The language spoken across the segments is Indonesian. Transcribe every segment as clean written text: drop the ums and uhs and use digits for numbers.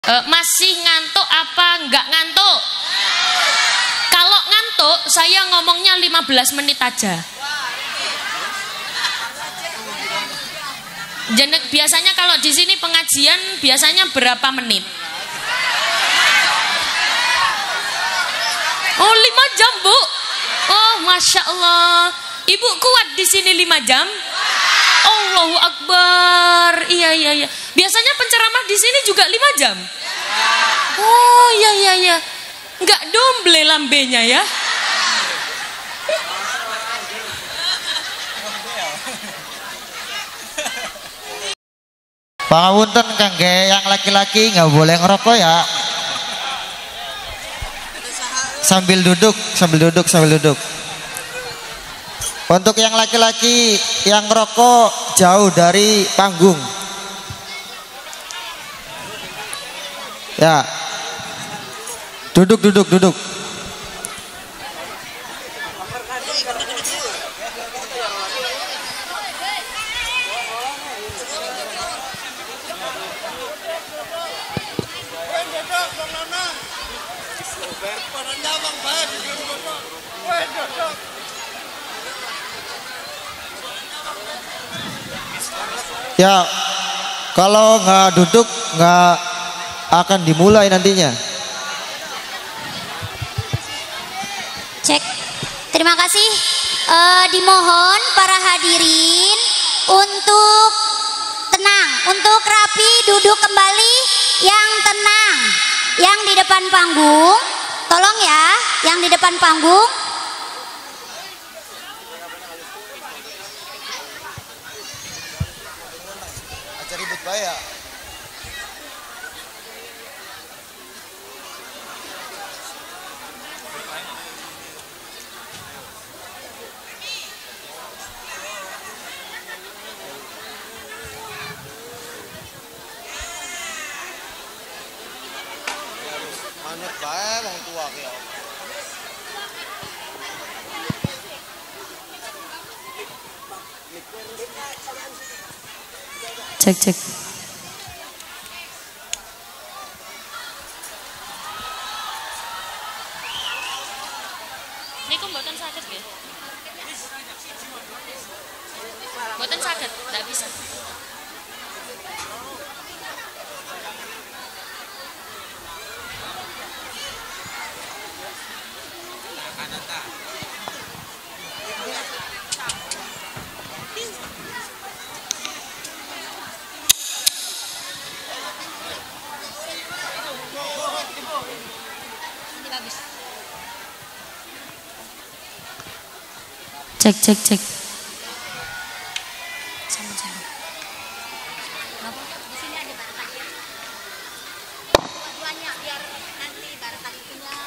Masih ngantuk apa enggak ngantuk? Kalau ngantuk saya ngomongnya 15 menit aja. Biasanya kalau di sini pengajian biasanya berapa menit? Oh 5 jam Bu. Oh Masya Allah. Ibu kuat di sini 5 jam? Allahu Akbar. Iya. Biasanya penceramah di sini juga 5 jam. Oh iya. Enggak domble lambenya ya. Pangapunten kangge yang laki-laki nggak boleh ngerokok ya. Sambil duduk. Untuk yang laki-laki yang ngerokok jauh dari panggung. Ya. Duduk. Ya, kalau nggak duduk nggak akan dimulai nantinya. Cek. Terima kasih. Dimohon para hadirin untuk tenang, untuk rapi, duduk kembali, yang tenang, yang di depan panggung, tolong ya, yang di depan panggung. Aja ribut bayar. Manut bae wong tua ki. Cek. Niku mboten saged nggih. Mboten saged, ndak bisa. Cek. Sama-sama. Kenapa? Di sini aja barangkali ya. Dua-duanya biar nanti barangkali punya.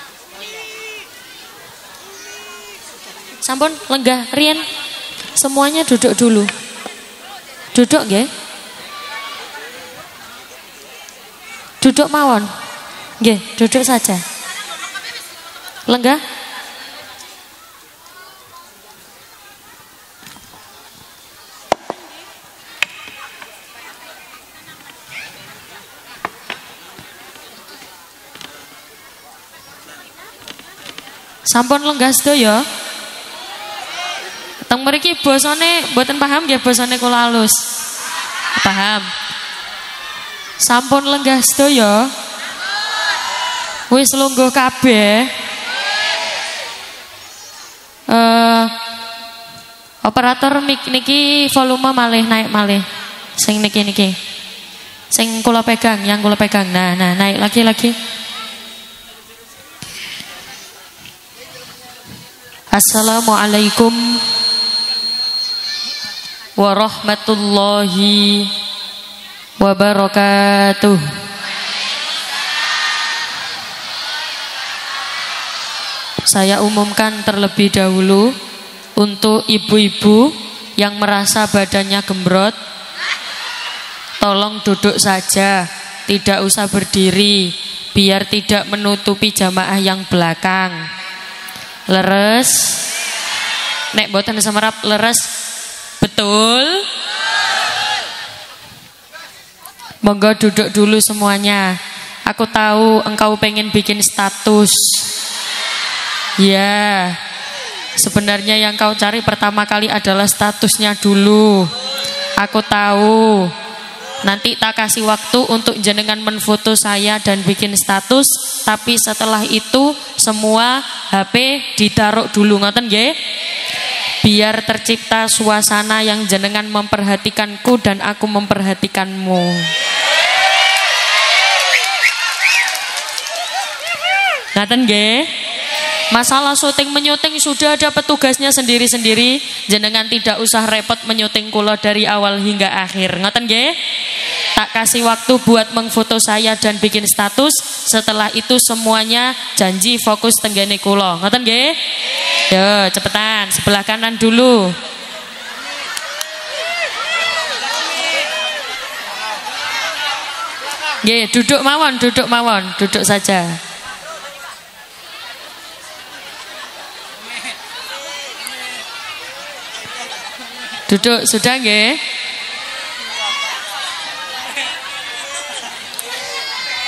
Sampun lenggah Rian. Semuanya duduk dulu. Duduk nggih? Duduk mawon. Nggih, duduk saja. Lenggah? Sampun lenggah sedaya. Teng mriki basane mboten paham nggih basane kula alus. Paham. Sampun lenggah sedaya. Wis lungguh kabeh. Operator mic niki volume malih naik malih. Sing niki. Sing kula pegang, yang kula pegang. Nah, naik lagi. Assalamualaikum warahmatullahi wabarakatuh. Saya umumkan terlebih dahulu untuk ibu-ibu yang merasa badannya gembrot, tolong duduk saja, tidak usah berdiri, biar tidak menutupi jamaah yang belakang. Leres, nek boten semerap leres, betul. Monggo duduk dulu semuanya. Aku tahu engkau pengen bikin status. Ya, sebenarnya yang kau cari pertama kali adalah statusnya dulu. Aku tahu. Nanti tak kasih waktu untuk jenengan menfoto saya dan bikin status, tapi setelah itu semua HP ditaruh dulu, ngoten nggih? Biar tercipta suasana yang jenengan memperhatikanku dan aku memperhatikanmu. Ngoten nggih? Masalah syuting menyuting sudah ada petugasnya sendiri-sendiri. Jenengan tidak usah repot menyuting kula dari awal hingga akhir. Ngoten nggih? Tak kasih waktu buat mengfoto saya dan bikin status. Setelah itu semuanya janji fokus tenggene kula. Ngoten nggih? Yo, cepetan, sebelah kanan dulu. Nggih, duduk mawon, duduk saja. Duduk sudah nggih?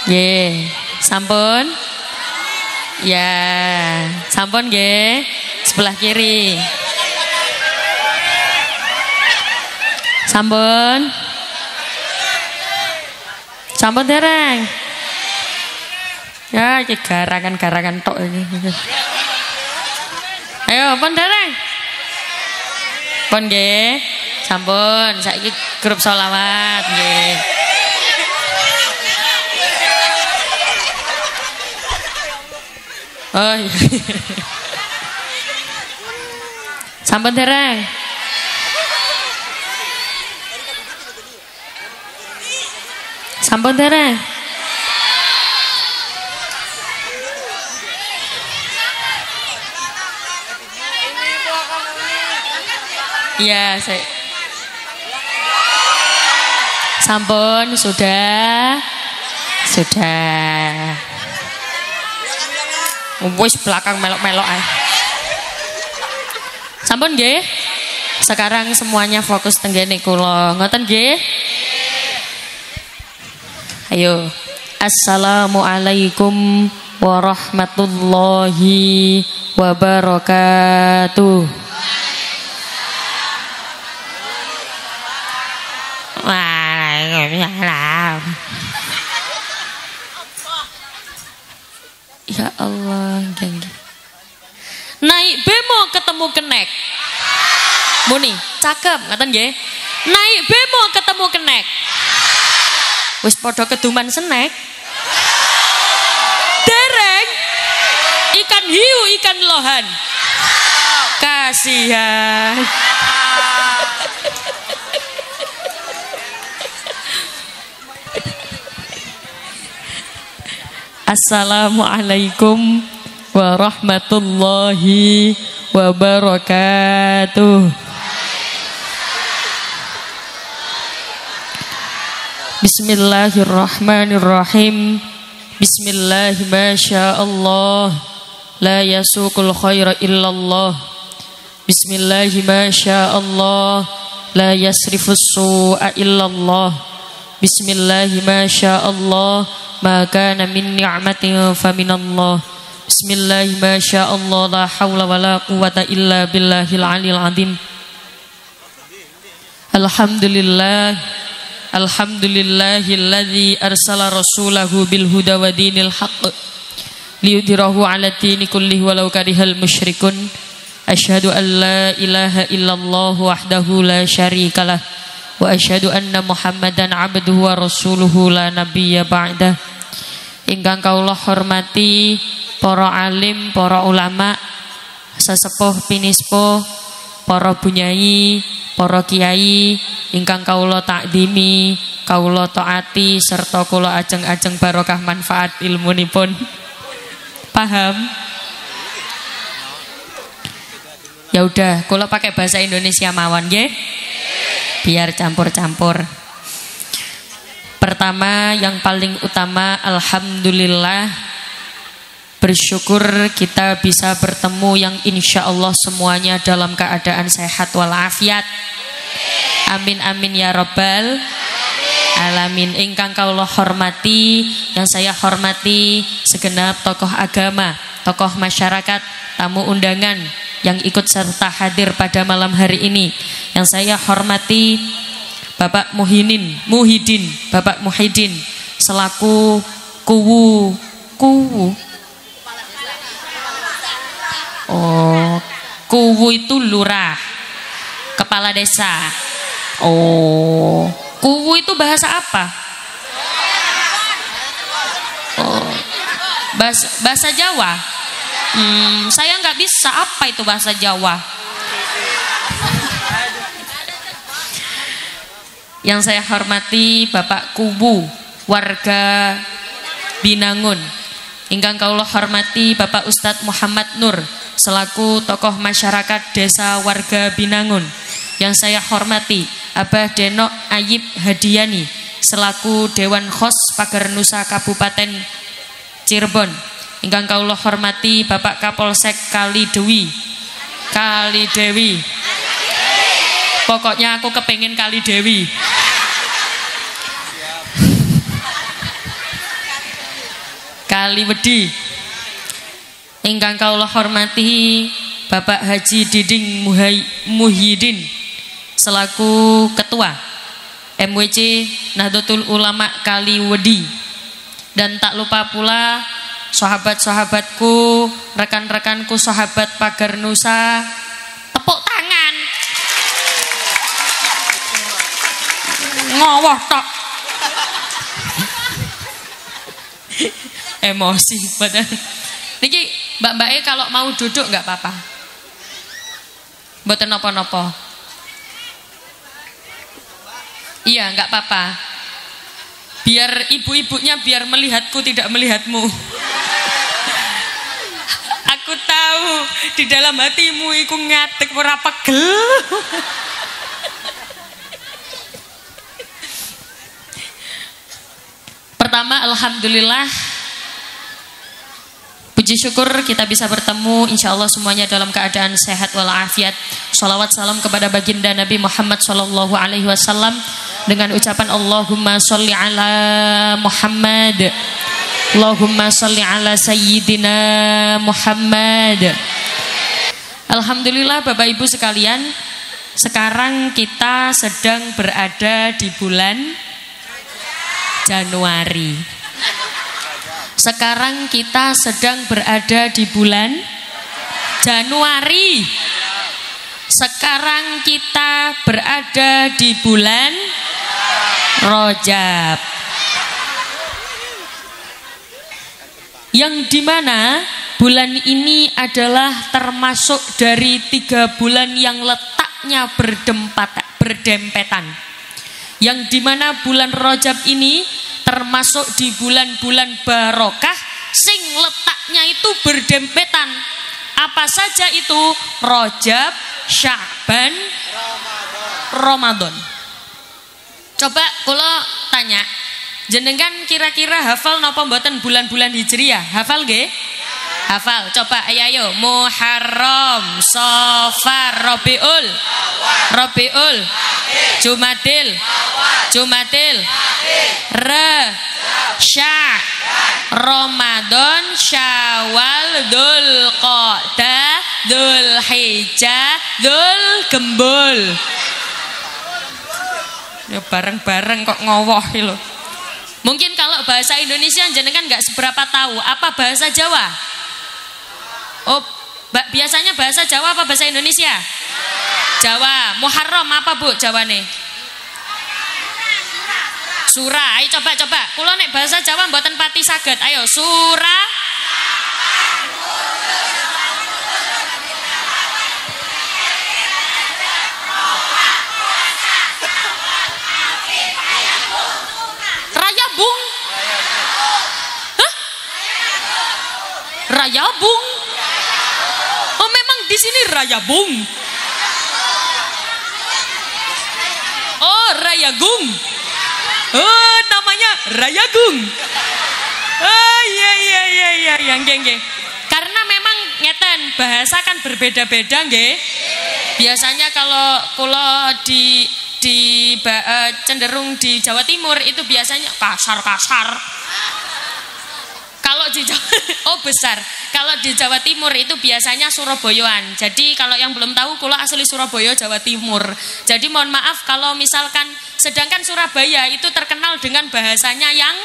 Nggih, sampun? Ya, sampun nggih. Sebelah kiri. Sampun? Sampun dereng? Ya, iki garangan tok iki. Ayo, pun dereng? Pun nggih, sampun. Saiki grup sholawat nggih. Oh iya. Sampun dereng? Sampun dereng? Iya, saya. Sampun, sudah. Wis belakang melok-melok ae. Sampun nggih? Sekarang semuanya fokus tenggene kula. Ngoten nggih? Ayo. Assalamualaikum warahmatullahi wabarakatuh. Ya Allah, gengge. Naik bemo ketemu kenek. Muni, cakep, ngaten nggih. Naik bemo ketemu kenek. Wis padha keduman snack. Dereng. Ikan hiu, ikan lohan. Kasihan. Assalamualaikum warahmatullahi wabarakatuh. Bismillahirrahmanirrahim. Bismillahi masyaallah. La yasuqul khaira illallah. Bismillahi masyaallah. La yasrifus su'a illallah. Bismillahi masyaallah. Ma kana min ni'matin fa minallah. Bismillahi ma sya'allah la haula wala quwata illa billahil aliyil azim. Alhamdulillahilladzi arsala rasulahu bil huda wa dinil haqq liyudhhirahu 'ala dini kullihi walau karihal musyrikun. Asyhadu an la ilaha illallah wahdahu la syarikalah wa asyhadu anna Muhammadan abduhu wa rasuluhu la nabiyya ba'dah. Ingkang kawula hormati para alim, para ulama, sesepuh pinispo, para bunyai, para kiai ingkang kawula takdimi, kawula taati serta kula ajeng-ajeng barokah manfaat ilmunipun. Paham? Ya udah, kula pakai bahasa Indonesia mawon nggih. Biar campur-campur. Pertama, yang paling utama, alhamdulillah, bersyukur kita bisa bertemu yang insya Allah semuanya dalam keadaan sehat walafiat. Amin amin ya rabbal. alamin. Ingkang kaula hormati, yang saya hormati segenap tokoh agama, tokoh masyarakat, tamu undangan yang ikut serta hadir pada malam hari ini. Yang saya hormati Bapak Muhyiddin, Bapak Muhyiddin selaku kuwu. Oh, kuwu itu lurah, kepala desa. Oh, kuwu itu bahasa apa? Oh, bahasa Jawa. Saya nggak bisa, apa itu bahasa Jawa? Yang saya hormati Bapak Kubu, warga Binangun. Ingkang kaula hormati Bapak Ustadz Muhammad Nur selaku tokoh masyarakat desa warga Binangun. Yang saya hormati Abah Denok Ayib Hadiani selaku Dewan Khos Pagar Nusa Kabupaten Cirebon. Ingkang kaula hormati Bapak Kapolsek Kalidewi. Pokoknya aku kepengen Kalidewi. Kaliwedi. Ingkang kaula hormati Bapak Haji Diding Muhyiddin selaku Ketua MWC Nahdlatul Ulama Kaliwedi. Dan tak lupa pula sahabat-sahabatku, rekan-rekanku sahabat Pagar Nusa, tepuk tangan. Ngawah tak. Emosi badan. Niki mbak-mbake kalau mau duduk nggak apa-apa. Mboten napa-napa. Iya, nggak apa-apa. Biar ibu-ibunya biar melihatku tidak melihatmu. Aku tahu di dalam hatimu iku ngatek ora pegel. Pertama, alhamdulillah, puji syukur kita bisa bertemu, insya Allah semuanya dalam keadaan sehat walafiat. Sholawat salam kepada baginda Nabi Muhammad SAW dengan ucapan Allahumma sholli ala Muhammad, Allahumma sholli ala Sayyidina Muhammad. Alhamdulillah Bapak Ibu sekalian, sekarang kita sedang berada di bulan Januari. Sekarang kita sedang berada di bulan Januari. Sekarang kita berada di bulan Rajab, yang dimana bulan ini adalah termasuk dari 3 bulan yang letaknya berdempetan. Yang dimana bulan Rajab ini termasuk di bulan-bulan barokah sing letaknya itu berdempetan. Apa saja itu? Rajab, Sya'ban, Ramadan. Coba kalau tanya, jenengan kira-kira hafal napa mboten bulan-bulan Hijriah? Hafal nggih? Hafal. Coba ayo Muharram, Safar, Rabiul, Jumadil, Sya, Ramadan, Syawal, Dzulqa'dah, Dzulhijjah, Dzulgembul. Ya bareng-bareng kok ngowoh lho. Mungkin kalau bahasa Indonesia jenengan nggak seberapa tahu. Apa bahasa Jawa? Oh, biasanya bahasa Jawa apa bahasa Indonesia? Jawa. Muharram apa Bu Jawane? Surah. Ayo coba. Kula nek bahasa Jawa mboten pati saged. Ayo surah. Rayabung. Hah? Rayabung. Oh, memang di sini Rayabung. Oh, Rayagung. Oh, namanya Rayagung. Oh, iya, nggih. Karena memang ngeten, bahasa kan berbeda-beda nggih. Biasanya kalau kula di cenderung di Jawa Timur itu biasanya kasar-kasar. Kalau di Jawa, oh besar. Kalau di Jawa Timur itu biasanya Surabayaan. Jadi kalau yang belum tahu, kula asli Surabaya, Jawa Timur. Jadi mohon maaf kalau misalkan, sedangkan Surabaya itu terkenal dengan bahasanya yang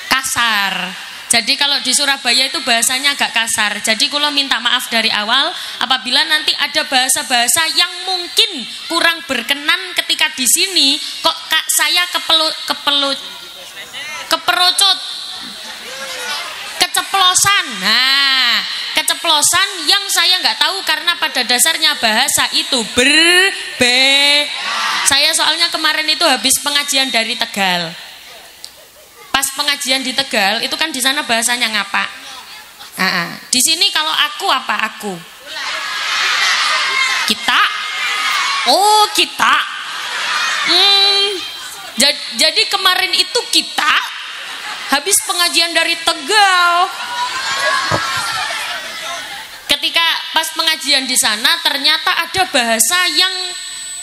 kasar. Jadi kalau di Surabaya itu bahasanya agak kasar. Jadi kula minta maaf dari awal apabila nanti ada bahasa-bahasa yang mungkin kurang berkenan ketika di sini kok kak saya keperocot, keceplosan. Nah, keceplosan yang saya nggak tahu karena pada dasarnya bahasa itu berbeda. Saya soalnya kemarin itu habis pengajian dari Tegal. Pas pengajian di Tegal itu kan di sana bahasanya ngapa. Nah, di sini kalau aku apa aku? Kita. Oh kita. Jadi kemarin itu kita habis pengajian dari Tegal. Ketika pas pengajian di sana ternyata ada bahasa yang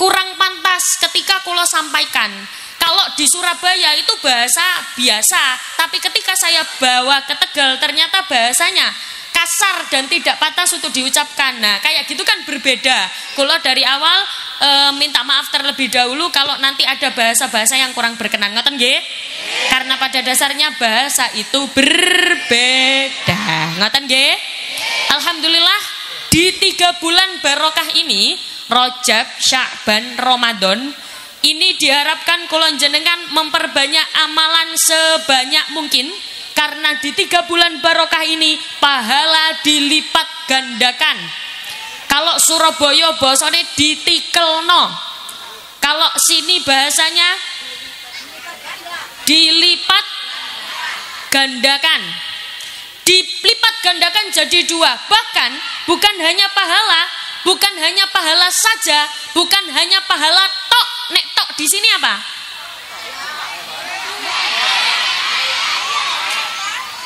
kurang pantas ketika kula sampaikan. Kalau di Surabaya itu bahasa biasa, tapi ketika saya bawa ke Tegal ternyata bahasanya kasar dan tidak pantas untuk diucapkan. Nah, kayak gitu kan berbeda. Kula dari awal minta maaf terlebih dahulu kalau nanti ada bahasa-bahasa yang kurang berkenan. Ngoten nggih? Karena pada dasarnya bahasa itu berbeda. Ngoten nggih? Alhamdulillah di 3 bulan barokah ini, Rajab, Sya'ban, Ramadan, ini diharapkan kula jenengan memperbanyak amalan sebanyak mungkin. Karena di 3 bulan barokah ini pahala dilipat gandakan. Kalau Surabaya bahasanya ditikelno. Kalau sini bahasanya dilipat gandakan. Dilipat gandakan jadi 2. Bahkan bukan hanya pahala saja, bukan hanya pahala tok. Nek tok di sini apa?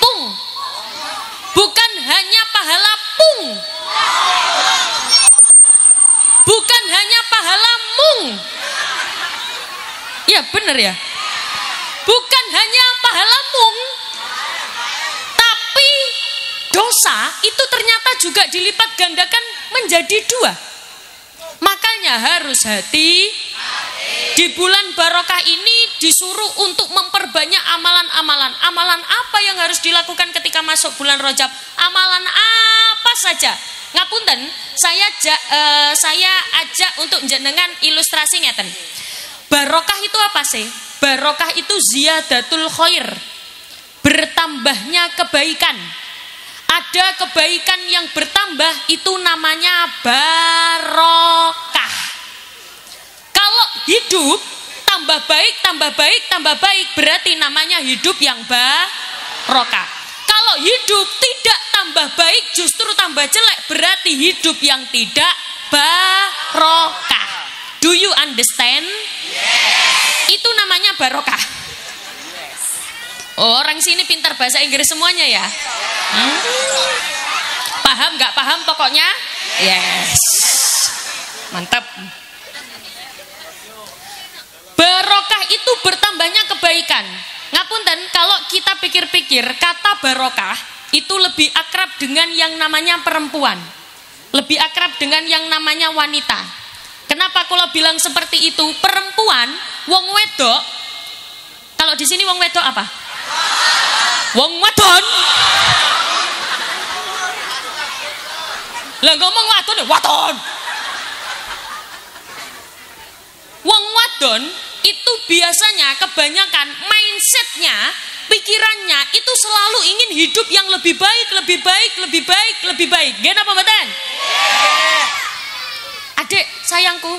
Pung. Bukan hanya pahala pung. Bukan hanya pahala mung. Ya benar ya. Bukan hanya pahala mung, tapi dosa itu ternyata juga dilipat gandakan menjadi 2. Makanya harus hati. Di bulan barokah ini disuruh untuk memperbanyak amalan-amalan. Amalan apa yang harus dilakukan ketika masuk bulan Rajab? Amalan apa saja? Ngapunten, saya ajak untuk jenengan ilustrasi ngeten. Barokah itu apa sih? Barokah itu ziyadatul khair. Bertambahnya kebaikan. Ada kebaikan yang bertambah itu namanya barokah. Kalau hidup tambah baik berarti namanya hidup yang barokah. Kalau hidup tidak tambah baik justru tambah jelek berarti hidup yang tidak barokah. Do you understand? Yes. Itu namanya barokah. Oh, orang sini pintar bahasa Inggris semuanya ya? Paham nggak paham pokoknya? Yes. Mantap. Barokah itu bertambahnya kebaikan. Ngapunten, kalau kita pikir-pikir kata barokah itu lebih akrab dengan yang namanya perempuan. Lebih akrab dengan yang namanya wanita. Kenapa kalau bilang seperti itu? Perempuan, wong wedok. Kalau di sini wong wedok apa? Wong wadon. Lah ngomong wadon ya wadon. Wong wadon itu biasanya kebanyakan mindsetnya, pikirannya itu selalu ingin hidup yang lebih baik. Gimana apa mboten? Adik sayangku.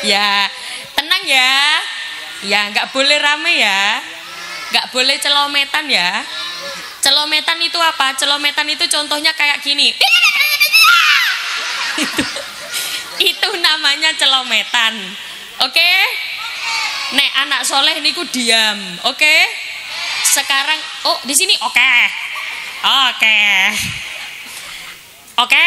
Ya, tenang ya. Ya, nggak boleh rame ya. Nggak boleh celometan ya. Celometan itu apa? Celometan itu contohnya kayak gini. Itu namanya celometan. Oke? Nek anak soleh niku diam. Oke? Sekarang di sini oke. Oke?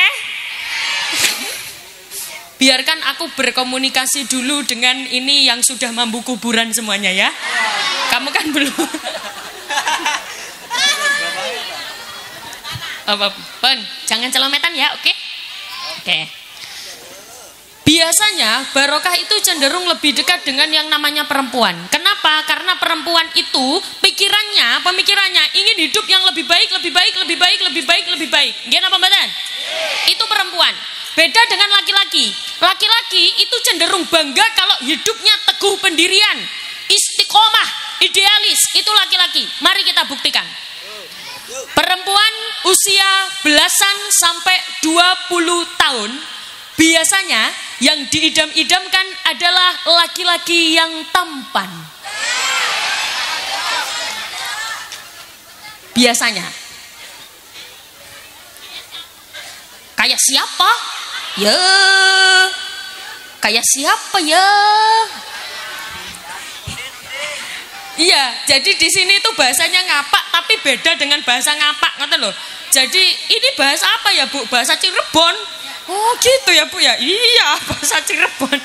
Biarkan aku berkomunikasi dulu dengan ini yang sudah mampu kuburan semuanya ya. Kamu kan belum. Pon, jangan celometan ya, oke? Oke. Biasanya barokah itu cenderung lebih dekat dengan yang namanya perempuan. Kenapa? Karena perempuan itu pemikirannya ingin hidup yang lebih baik. Gimana pembahasan? Itu perempuan. Beda dengan laki-laki. Laki-laki itu cenderung bangga kalau hidupnya teguh pendirian, istiqomah, idealis. Itu laki-laki. Mari kita buktikan. Perempuan usia belasan sampai 20 tahun biasanya yang diidam-idamkan adalah laki-laki yang tampan. Biasanya. Kayak siapa? Ya. Kayak siapa ya? Iya, jadi di sini itu bahasanya ngapak tapi beda dengan bahasa ngapak, ngerti loh. Jadi ini bahasa apa ya, Bu? Bahasa Cirebon. Oh, gitu ya, Bu ya. Iya, bahasa Cirebon.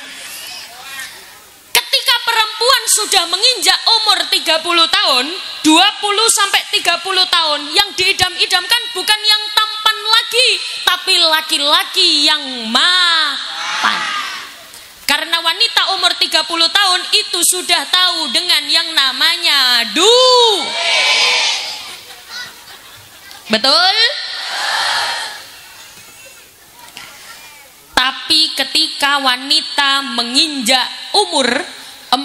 Ketika perempuan sudah menginjak umur 30 tahun, 20 sampai 30 tahun, yang diidam-idamkan bukan yang tampan lagi, tapi laki-laki yang mapan. Karena wanita umur 30 tahun itu sudah tahu dengan yang namanya Betul? Tapi ketika wanita menginjak umur 40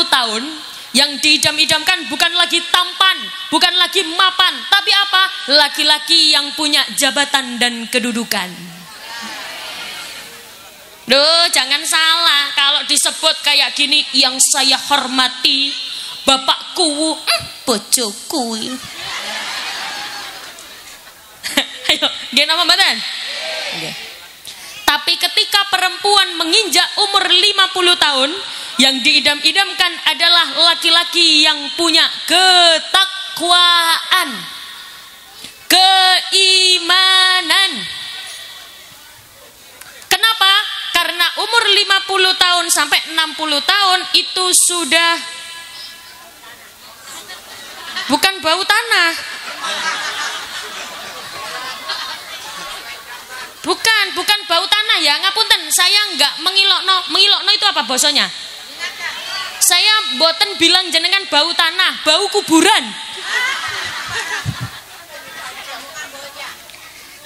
tahun, yang diidam-idamkan bukan lagi tampan, bukan lagi mapan, tapi apa? Laki-laki yang punya jabatan dan kedudukan. Duh, jangan salah kalau disebut kayak gini, yang saya hormati bapakku, bojoku. Ayo, gimana Mbak? Tapi ketika perempuan menginjak umur 50 tahun, yang diidam-idamkan adalah laki-laki yang punya ketakwaan, keimanan. Kenapa? Karena umur 50 tahun sampai 60 tahun itu sudah bukan bau tanah. Bukan bau tanah ya, ngapunten. Saya enggak mengilokno itu apa bosonya? Saya boten bilang jenengan bau tanah, bau kuburan.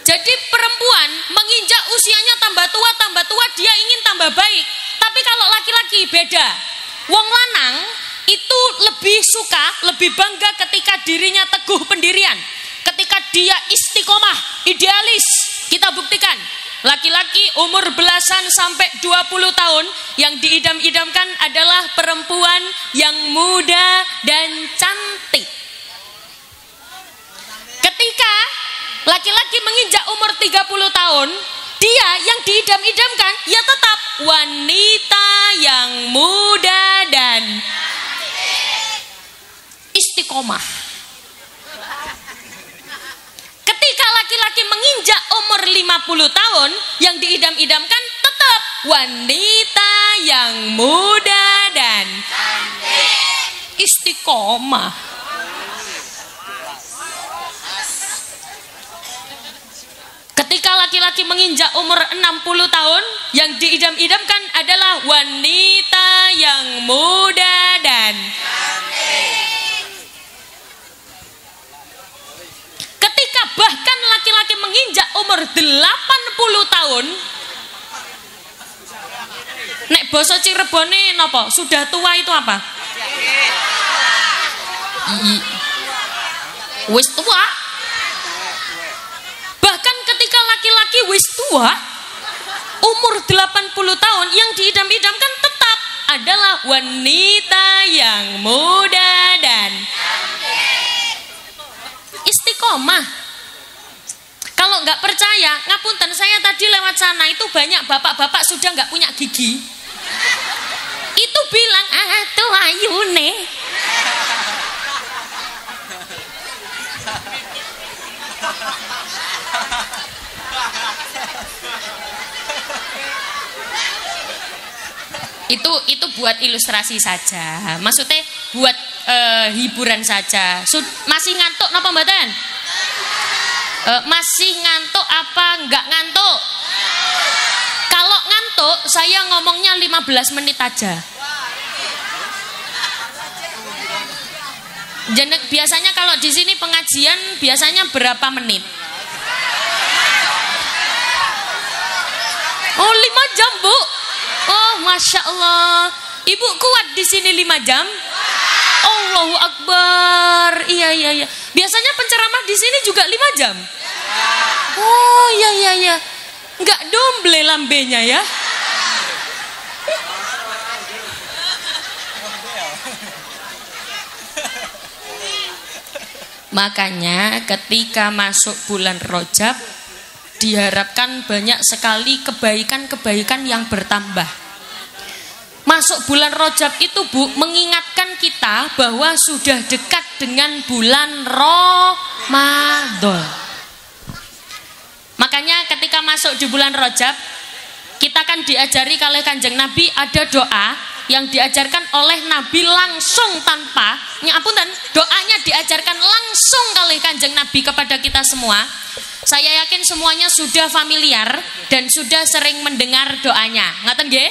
Jadi perempuan menginjak usianya tambah tua dia ingin tambah baik. Tapi kalau laki-laki beda. Wong lanang itu lebih suka, lebih bangga ketika dirinya teguh pendirian. Ketika dia istiqomah, idealis. Kita buktikan. Laki-laki umur belasan sampai 20 tahun yang diidam-idamkan adalah perempuan yang muda dan cantik. Ketika laki-laki menginjak umur 30 tahun, dia yang diidam-idamkan ya tetap wanita yang muda dan istiqomah. Ketika laki-laki menginjak umur 50 tahun, yang diidam-idamkan tetap wanita yang muda dan istiqomah. Ketika laki-laki menginjak umur 60 tahun, yang diidam-idamkan adalah wanita yang muda dan ketika bahkan laki-laki menginjak umur 80 tahun, nek basa Cirebone napa? Sudah tua itu apa? Wis tua. Bahkan ketika laki-laki wis tua, umur 80 tahun, yang diidam-idamkan tetap adalah wanita yang muda dan istiqomah. Kalau nggak percaya, ngapunten, saya tadi lewat sana itu banyak bapak-bapak sudah nggak punya gigi. Itu bilang, tuh ayune. Itu buat ilustrasi saja. Maksudnya buat hiburan saja. Masih ngantuk napa mboten? Masih ngantuk apa enggak ngantuk? Kalau ngantuk saya ngomongnya 15 menit aja. Biasanya kalau di sini pengajian biasanya berapa menit? Oh 5 jam Bu. Oh Masya Allah. Ibu kuat di sini 5 jam? Allahu Akbar. Iya. Biasanya penceramah di sini juga 5 jam? Oh iya. Enggak domble lambenya ya. Makanya ketika masuk bulan Rajab diharapkan banyak sekali kebaikan-kebaikan yang bertambah. Masuk bulan Rajab itu Bu mengingatkan kita bahwa sudah dekat dengan bulan Ramadan. Makanya ketika masuk di bulan Rajab kita kan diajari oleh Kanjeng Nabi ada doa yang diajarkan oleh Nabi langsung tanpa ngapunten, doanya diajarkan langsung oleh Kanjeng Nabi kepada kita semua. Saya yakin semuanya sudah familiar dan sudah sering mendengar doanya. Ngaten nggih?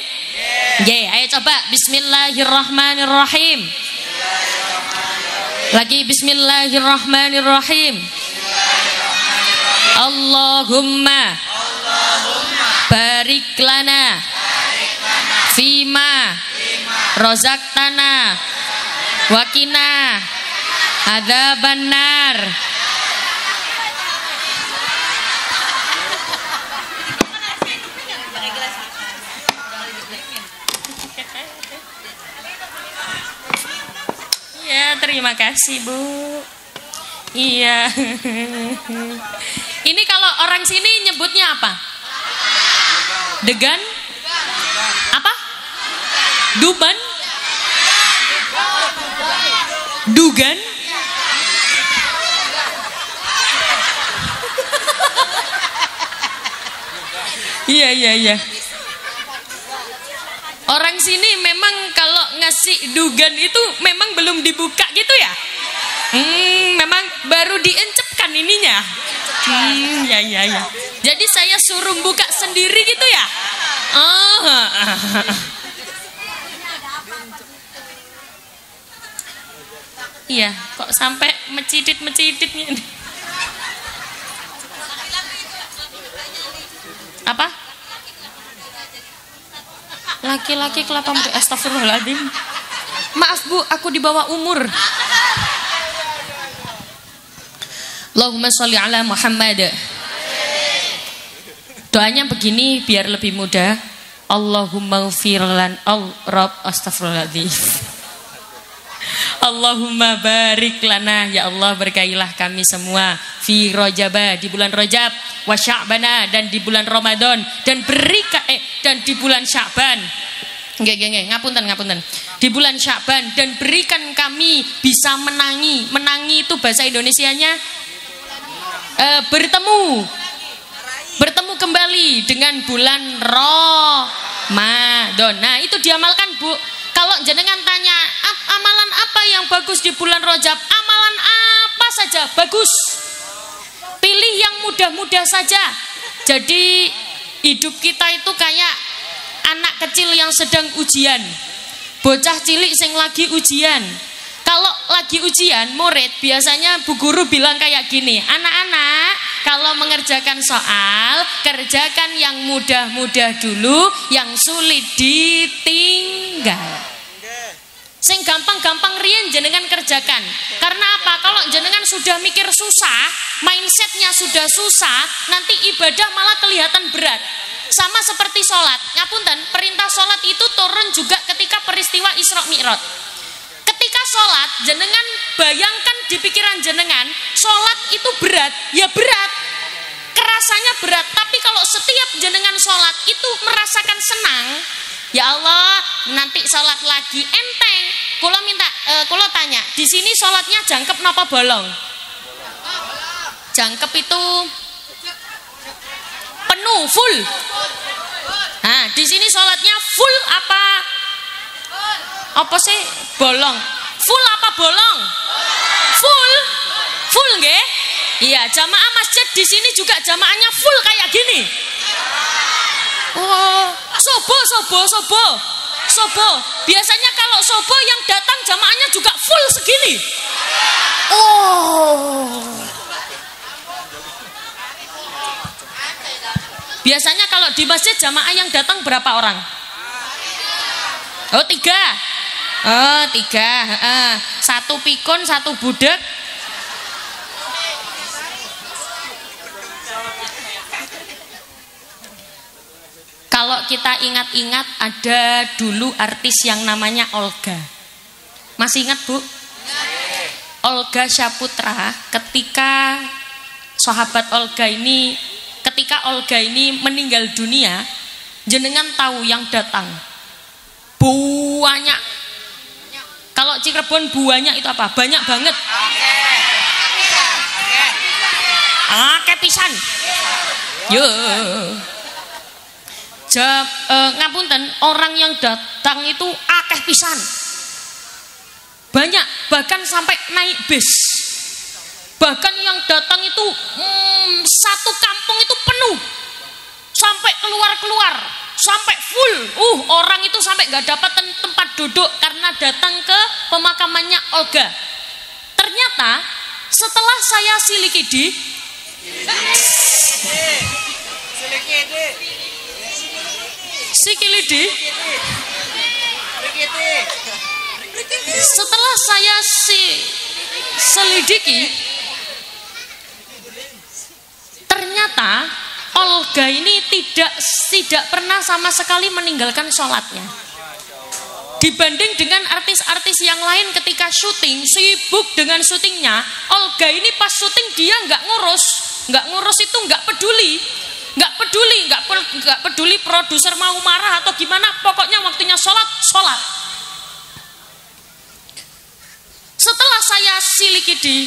Nggih, ayo coba bismillahirrahmanirrahim. Lagi bismillahirrahmanirrahim. Allahumma barik lana fima rozaktana wakina adzabannar. Ya, terima kasih Bu. Iya. Ini kalau orang sini nyebutnya apa? Degan? Apa? Duban? Dugan? Iya. Orang sini memang kalau ngasih dugan itu memang belum dibuka gitu ya? Memang baru diencepkan ininya. Ya. Jadi saya suruh buka sendiri gitu ya? Iya, kok sampai mecidit nih. Apa? Laki-laki kelapa muda. Astagfirullahaladzim. Maaf Bu, aku di bawah umur. Allahumma sholli ala Muhammad. Doanya begini biar lebih mudah. Allahumma ghfirlan al-rab. Astagfirullahaladzim. Allahumma barik lana, ya Allah berkailah kami semua fi Rajaba, di bulan Rajab, wa Sya'bana, dan di bulan Ramadan, dan dan di bulan Sya'ban. Nggih, ngapunten. Di bulan Sya'ban, dan berikan kami bisa menangi itu bahasa Indonesianya bertemu kembali dengan bulan Ramadan. Nah, itu diamalkan Bu. Kalau jenengan tanya amalan apa yang bagus di bulan Rajab, amalan apa saja bagus. Pilih yang mudah-mudah saja. Jadi hidup kita itu kayak anak kecil yang sedang ujian. Bocah cilik sing lagi ujian. Kalau lagi ujian, murid biasanya bu guru bilang kayak gini, anak-anak kalau mengerjakan soal, kerjakan yang mudah-mudah dulu, yang sulit ditinggal. Sing gampang-gampang riyen jenengan kerjakan. Karena apa? Kalau jenengan sudah mikir susah, mindsetnya sudah susah, nanti ibadah malah kelihatan berat. Sama seperti sholat. Ngapunten, perintah sholat itu turun juga ketika peristiwa Isra Mi'raj. Ketika sholat, jenengan bayangkan di pikiran jenengan, sholat itu berat, ya berat, kerasanya berat. Tapi kalau setiap jenengan sholat itu merasakan senang, ya Allah, nanti sholat lagi enteng. Kulo tanya, di sini sholatnya jangkep napa bolong? Jangkep itu penuh, full. Nah, di sini sholatnya full apa Apa sih bolong? Full apa bolong? Full. Full nggih? Iya, jamaah masjid di sini juga jamaahnya full kayak gini. Oh, sobo. Biasanya kalau sobo yang datang jamaahnya juga full segini. Oh. Biasanya kalau di masjid jamaah yang datang berapa orang? Oh, 3. Oh, 3. 1 pikun, 1 budek. Kalau kita ingat-ingat ada dulu artis yang namanya Olga. Masih ingat, Bu? Olga Syaputra. Ketika Olga ini meninggal dunia, jenengan tahu yang datang banyak. Kalau Cirebon banyak itu apa? Banyak banget. Kepisan. Yo. Ngapunten, orang yang datang itu akeh pisan. Banyak, bahkan sampai naik bis. Bahkan yang datang itu satu kampung itu penuh. Sampai keluar, sampai full. Orang itu sampai gak dapat tempat duduk karena datang ke pemakamannya Olga. Ternyata setelah saya silikidi, setelah saya selidiki, ternyata Olga ini tidak pernah sama sekali meninggalkan sholatnya. Dibanding dengan artis-artis yang lain ketika syuting sibuk dengan syutingnya, Olga ini pas syuting dia nggak ngurus itu, nggak peduli produser mau marah atau gimana, pokoknya waktunya sholat. Setelah saya selidiki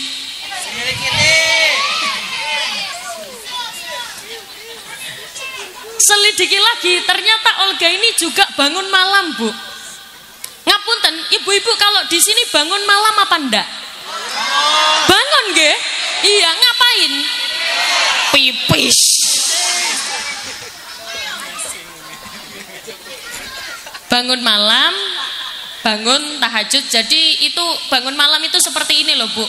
lagi, ternyata Olga ini juga bangun malam, Bu. Ngapunten, ibu-ibu kalau di sini bangun malam apa ndak? Bangun nggih? Iya, ngapain? Pipis. Bangun malam, bangun tahajud. Jadi itu bangun malam itu seperti ini loh, Bu.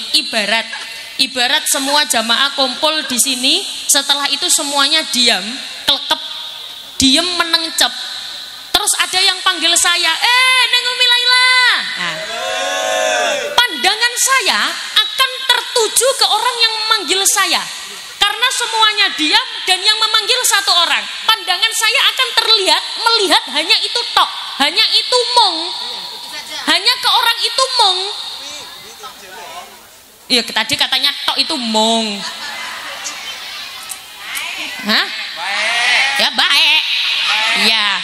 Ibarat semua jamaah kumpul di sini, setelah itu semuanya diam, kelekep, diam menengcep. Terus ada yang panggil saya, Neng Umi Laila. Nah, pandangan saya akan tertuju ke orang yang memanggil saya. Karena semuanya diam dan yang memanggil satu orang. Pandangan saya akan melihat hanya itu tok, hanya itu mung. Hanya ke orang itu mung. Iya, tadi katanya tok itu mung. Hah? Ya baik. Ya.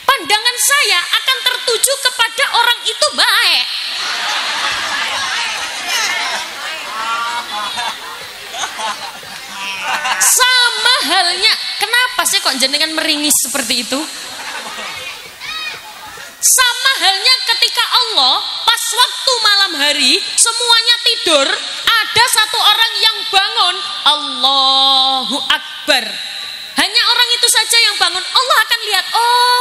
Pandangan saya akan tertuju kepada orang itu baik. Sama halnya, kenapa sih kok jenengan meringis seperti itu? Sama halnya ketika Allah pas waktu malam hari semuanya tidur, ada satu orang yang bangun, Allahu Akbar. Hanya orang itu saja yang bangun. Allah akan lihat, oh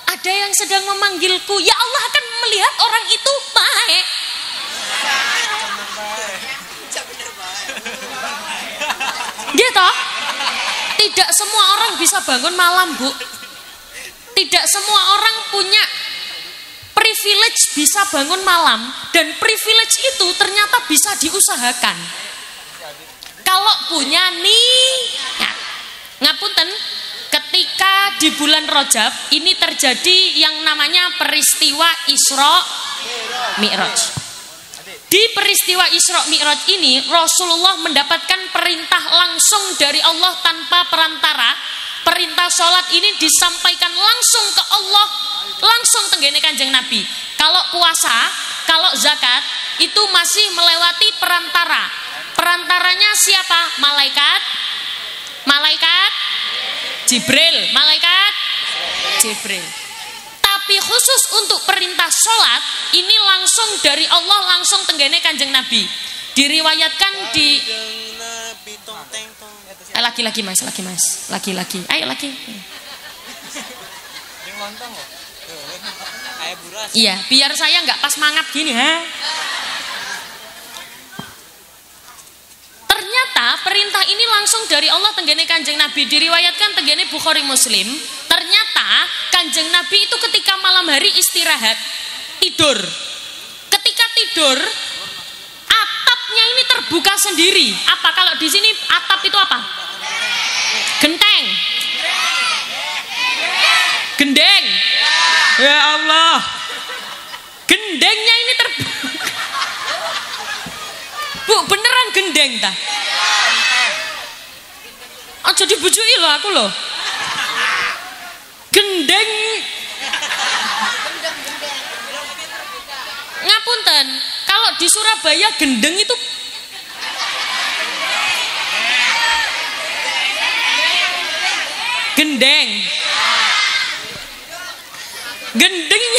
ada yang sedang memanggilku. Ya Allah akan melihat orang itu baik. Gitu. Tidak semua orang bisa bangun malam, Bu. Tidak semua orang punya privilege bisa bangun malam. Dan privilege itu ternyata bisa diusahakan. Kalau punya niat. Ngapunten, ketika di bulan Rajab ini terjadi yang namanya peristiwa Isra Mi'raj. Di peristiwa Isra Mi'raj ini Rasulullah mendapatkan perintah langsung dari Allah tanpa perantara. Perintah sholat ini disampaikan langsung ke Allah, langsung tenggene Kanjeng Nabi. Kalau puasa, kalau zakat itu masih melewati perantara. Perantaranya siapa? Malaikat Jibril. Tapi khusus untuk perintah sholat ini langsung dari Allah, langsung tenggene Kanjeng Nabi. Diriwayatkan di laki-laki mas, laki-laki. Ayo laki. Iya, biar saya nggak pas mangap gini, ha. Ternyata perintah ini langsung dari Allah tenggene Kanjeng Nabi, diriwayatkan tenggene Bukhari Muslim. Ternyata Kanjeng Nabi itu ketika malam hari istirahat, tidur. Ketika tidur, atapnya ini terbuka sendiri. Apa kalau di sini atap itu apa? Genteng. Gendeng. Ya Allah. Gendengnya ini terbuka. Bu, beneran gendeng ta? Aja dibujuki lho aku lho. Gendeng. Ngapunten, kalau di Surabaya gendeng itu gendeng. Gendeng.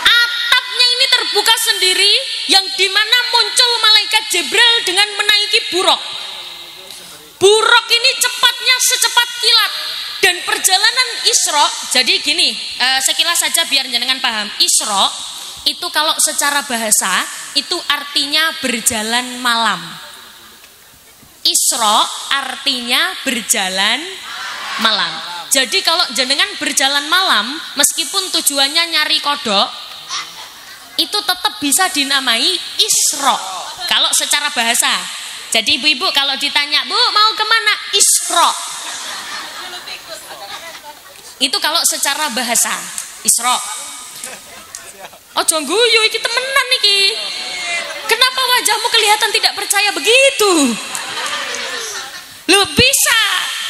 Atapnya ini terbuka sendiri, yang dimana muncul malaikat Jibril dengan menaiki buruk. Buruk ini cepatnya secepat kilat. Dan perjalanan Isra, jadi gini, sekilas saja biar jenengan paham. Isra itu kalau secara bahasa itu artinya berjalan malam. Isra artinya berjalan malam. Jadi kalau jenengan berjalan malam, meskipun tujuannya nyari kodok, itu tetap bisa dinamai Isra kalau secara bahasa. Jadi ibu-ibu kalau ditanya, Bu mau kemana? Isra. Itu kalau secara bahasa Isra. Ojo guyu iki temenan iki. Kenapa wajahmu kelihatan tidak percaya begitu? Lu bisa.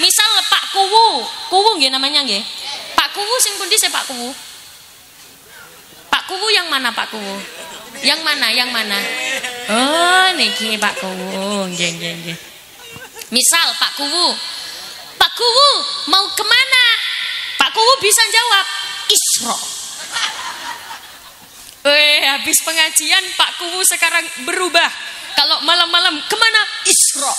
Misal Pak Kuwu nggih namanya nggih. Pak Kuwu sing pundi sih Pak Kuwu? Pak Kuwu yang mana Pak Kuwu? Yang mana? Oh, niki Pak Kuwu. Nggih. Misal Pak Kuwu mau kemana? Pak Kuwu bisa jawab Isra. Habis pengajian Pak Kuwu sekarang berubah. Kalau malam-malam kemana? Isra.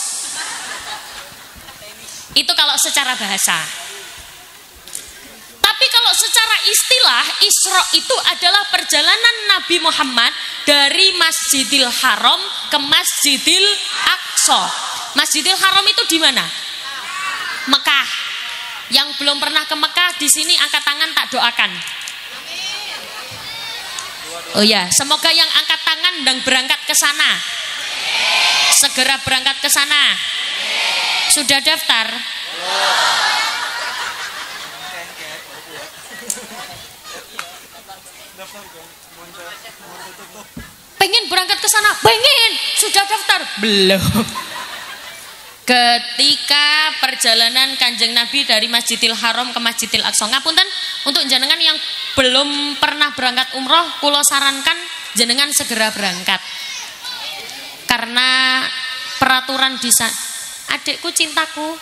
Itu kalau secara bahasa. Tapi kalau secara istilah, Isra itu adalah perjalanan Nabi Muhammad dari Masjidil Haram ke Masjidil Aqsa. Masjidil Haram itu di mana? Mekah. Yang belum pernah ke Mekah di sini angkat tangan tak doakan. Oh ya, semoga yang angkat tangan dan berangkat ke sana. Segera berangkat ke sana. Sudah daftar? Pengen berangkat ke sana? Pengen. Sudah daftar? Belum. Ketika perjalanan Kanjeng Nabi dari Masjidil Haram ke Masjidil Aqsa, ngapunten untuk jenengan yang belum pernah berangkat umroh, kula sarankan jenengan segera berangkat. Karena peraturan di sana, adikku cintaku.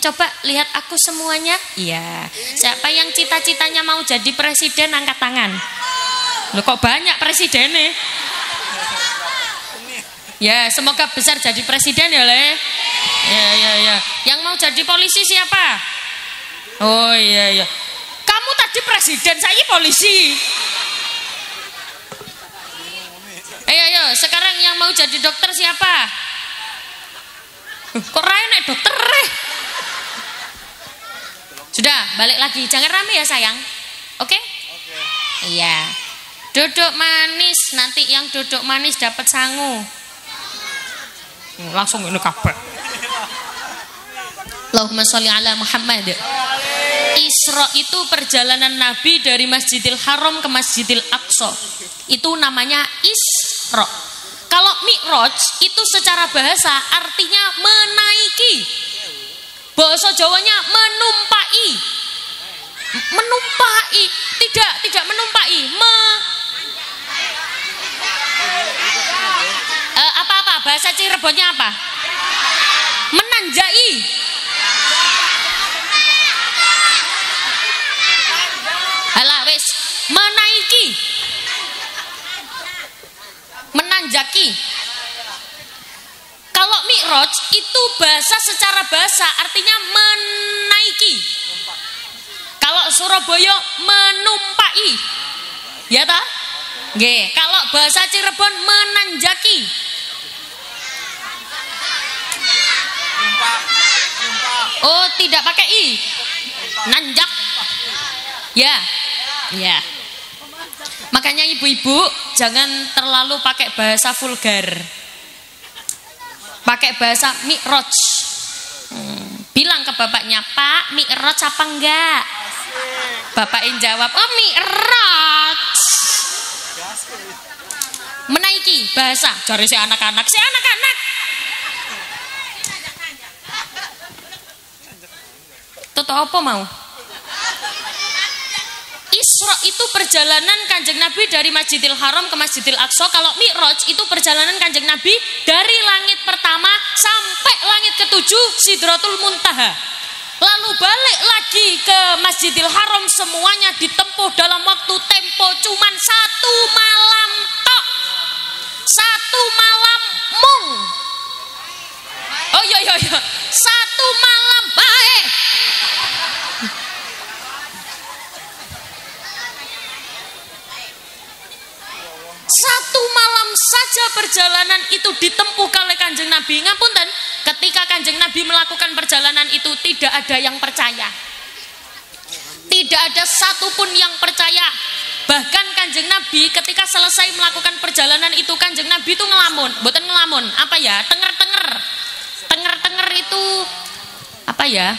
Coba lihat aku semuanya. Iya. Siapa yang cita-citanya mau jadi presiden angkat tangan. Loh kok banyak presidennya? Ya, semoga besar jadi presiden ya, Le. Ya. Yang mau jadi polisi siapa? Oh iya. Kamu tadi presiden, saya polisi. Ayo, sekarang yang mau jadi dokter siapa? Kok Rai nek dokter? Sudah, balik lagi. Jangan rame ya, sayang. Oke? Iya. Duduk manis, nanti yang duduk manis dapat sangu. Langsung ini kabar. Allahumma sholli ala Muhammad. Isra itu perjalanan Nabi dari Masjidil Haram ke Masjidil Aqsa. Itu namanya Isra. Kalau Mi'raj itu secara bahasa artinya menaiki. Bahasa Jawanya menumpai. Menumpai, tidak menumpai, apa bahasa Cirebonnya apa? Menanjai. Menaiki. Menanjaki. Kalau mi'raj itu bahasa secara bahasa artinya menaiki. Kalau Surabaya menumpai. Ya ta? Nggih, kalau bahasa Cirebon menanjaki. Oh, tidak pakai i. Nanjak. Ya. Ya. Makanya ibu-ibu jangan terlalu pakai bahasa vulgar. Pakai bahasa mi'raj. Bilang ke bapaknya, "Pak, mi'raj apa enggak?" Bapaknya jawab, "Oh, mi'raj." Menaiki bahasa. Cari si anak-anak. Toto apa mau? Isra itu perjalanan Kanjeng Nabi dari Masjidil Haram ke Masjidil Aqsa. Kalau Mi'raj itu perjalanan Kanjeng Nabi dari langit pertama sampai langit ketujuh Sidratul Muntaha. Lalu balik lagi ke Masjidil Haram, semuanya ditempuh dalam waktu tempo cuman 1 malam tok. 1 malam mung. Oh iya. 1 malam baik. Satu malam saja perjalanan itu ditempuh oleh Kanjeng Nabi. Ngapunten, ketika Kanjeng Nabi melakukan perjalanan itu tidak ada yang percaya. Tidak ada satupun yang percaya. Bahkan Kanjeng Nabi ketika selesai melakukan perjalanan itu, Kanjeng Nabi itu ngelamun. Bukan ngelamun, apa ya? Tenger-tenger. Tenger-tenger itu apa ya?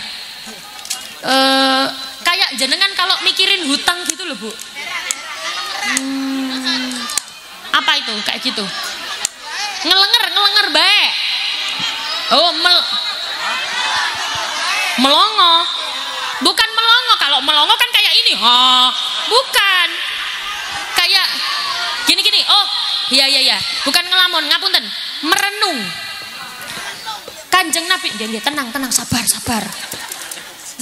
Kayak jenengan kalau mikirin hutang gitu loh, Bu. Apa itu kayak gitu? Ngelenger baik. Oh, melongo. Bukan melongo. Kalau melongo kan kayak ini. Bukan. Kayak gini. Oh, iya. Bukan ngelamun, ngapunten. Merenung. Kanjeng Nabi, nggih, tenang, sabar.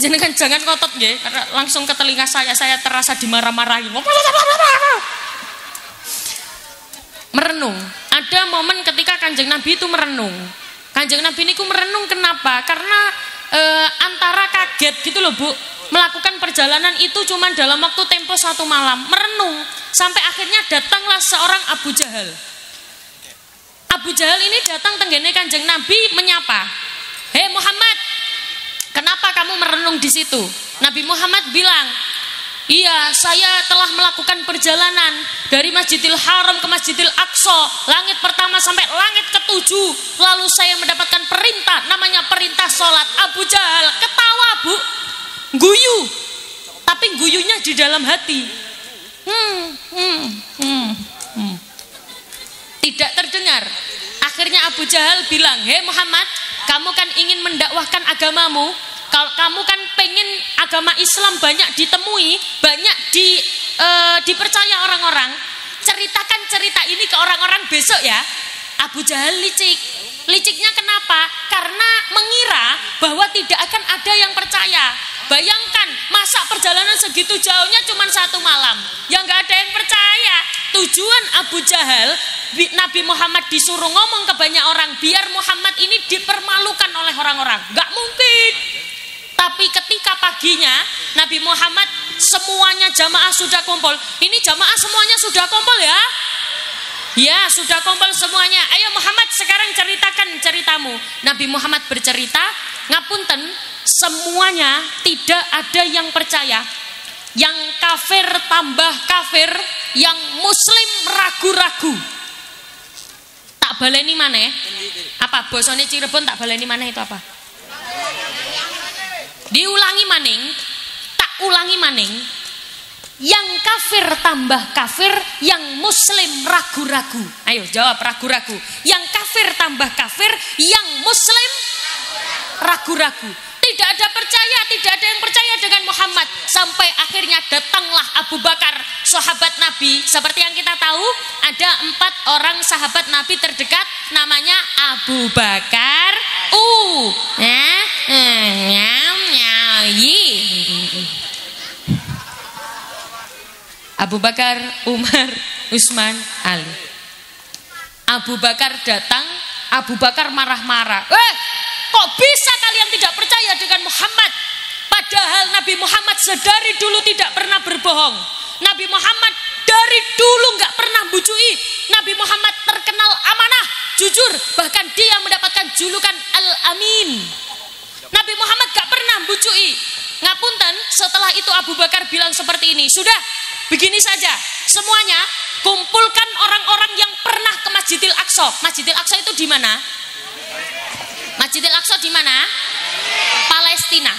Jenengan jangan ngotot nggih, karena langsung ke telinga saya terasa dimarah-marahi. Merenung. Ada momen ketika Kanjeng Nabi itu merenung. Kanjeng Nabi ini merenung kenapa? Karena antara kaget gitu loh, Bu. Melakukan perjalanan itu cuma dalam waktu tempo 1 malam. Merenung. Sampai akhirnya datanglah seorang Abu Jahal. Abu Jahal ini datang tenggene Kanjeng Nabi menyapa. "Hei Muhammad, kenapa kamu merenung di situ?" Nabi Muhammad bilang, "Iya, saya telah melakukan perjalanan dari Masjidil Haram ke Masjidil Aqsa, langit pertama sampai langit ketujuh. Lalu saya mendapatkan perintah, namanya perintah sholat." Abu Jahal ketawa, Bu, guyu, tapi guyunya di dalam hati. Tidak terdengar. Akhirnya Abu Jahal bilang, "Hei Muhammad, kamu kan ingin mendakwahkan agamamu. Kalau kamu kan pengen agama Islam banyak ditemui, banyak dipercaya orang-orang. Ceritakan cerita ini ke orang-orang besok ya." Abu Jahal licik. Liciknya kenapa? Karena mengira bahwa tidak akan ada yang percaya. Bayangkan, masa perjalanan segitu jauhnya cuma 1 malam. Ya nggak ada yang percaya. Tujuan Abu Jahal, Nabi Muhammad disuruh ngomong ke banyak orang biar Muhammad ini dipermalukan oleh orang-orang. Nggak mungkin. Tapi ketika paginya Nabi Muhammad semuanya jamaah sudah kumpul. Ini jamaah semuanya sudah kumpul ya? Ya, sudah kumpul semuanya. Ayo Muhammad, sekarang ceritakan ceritamu. Nabi Muhammad bercerita, ngapunten, semuanya tidak ada yang percaya. Yang kafir tambah kafir, yang muslim ragu-ragu. Tak baleni maneh. Apa bosone Cirebon tak baleni maneh itu apa? Diulangi maning, tak ulangi maning. Yang kafir tambah kafir, yang muslim ragu-ragu. Ayo jawab, ragu-ragu. Yang kafir tambah kafir, yang muslim ragu-ragu. Tidak ada percaya, tidak ada yang percaya dengan Muhammad. Sampai akhirnya datanglah Abu Bakar, sahabat Nabi. Seperti yang kita tahu, ada 4 orang sahabat Nabi terdekat, namanya Abu Bakar, Abu Bakar, Umar, Utsman, Ali. Abu Bakar datang, Abu Bakar marah-marah. Kok bisa kalian tidak percaya dengan Muhammad? Padahal Nabi Muhammad sedari dulu tidak pernah berbohong. Nabi Muhammad dari dulu nggak pernah bucui. Nabi Muhammad terkenal amanah, jujur, bahkan dia mendapatkan julukan Al-Amin. Nabi Muhammad gak pernah bucui. Ngapunten, setelah itu Abu Bakar bilang seperti ini, sudah, begini saja, semuanya kumpulkan orang-orang yang pernah ke Masjidil Aqsa. Masjidil Aqsa itu di mana? Masjidil Aqsa di mana? Palestina.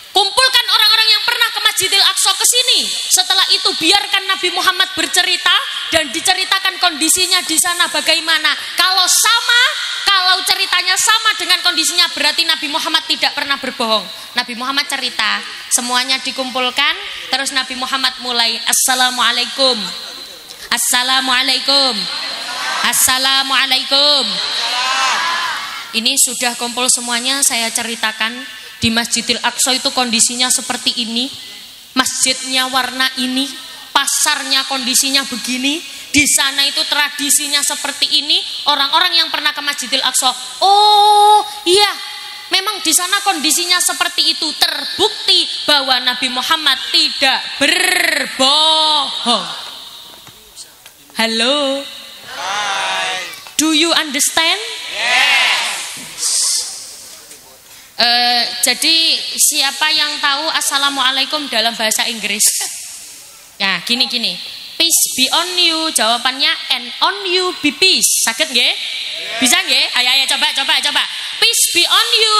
Kumpulkan orang-orang yang pernah ke Masjidil Aqsa ke sini. Setelah itu biarkan Nabi Muhammad bercerita dan diceritakan kondisinya di sana bagaimana. Kalau sama, kalau ceritanya sama dengan kondisinya, berarti Nabi Muhammad tidak pernah berbohong. Nabi Muhammad cerita, semuanya dikumpulkan, terus Nabi Muhammad mulai, Assalamualaikum, Assalamualaikum, Assalamualaikum. Ini sudah kumpul semuanya, saya ceritakan. Di Masjidil Aqsa itu kondisinya seperti ini, masjidnya warna ini, pasarnya kondisinya begini, di sana itu tradisinya seperti ini. Orang-orang yang pernah ke Masjidil Aqsa, oh iya, memang di sana kondisinya seperti itu. Terbukti bahwa Nabi Muhammad tidak berbohong. Halo, do you understand? Jadi siapa yang tahu Assalamualaikum dalam bahasa Inggris? Ya, gini. Peace be on you, jawabannya and on you be peace. Sakit nggih? Bisa nggih? Ayo coba. Peace be on you.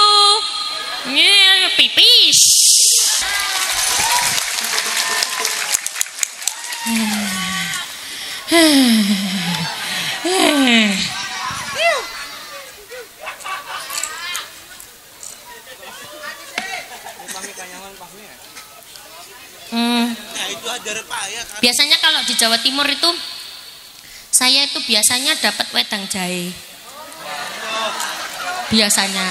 Be peace. Biasanya kalau di Jawa Timur itu saya itu biasanya dapat wedang jahe. Biasanya.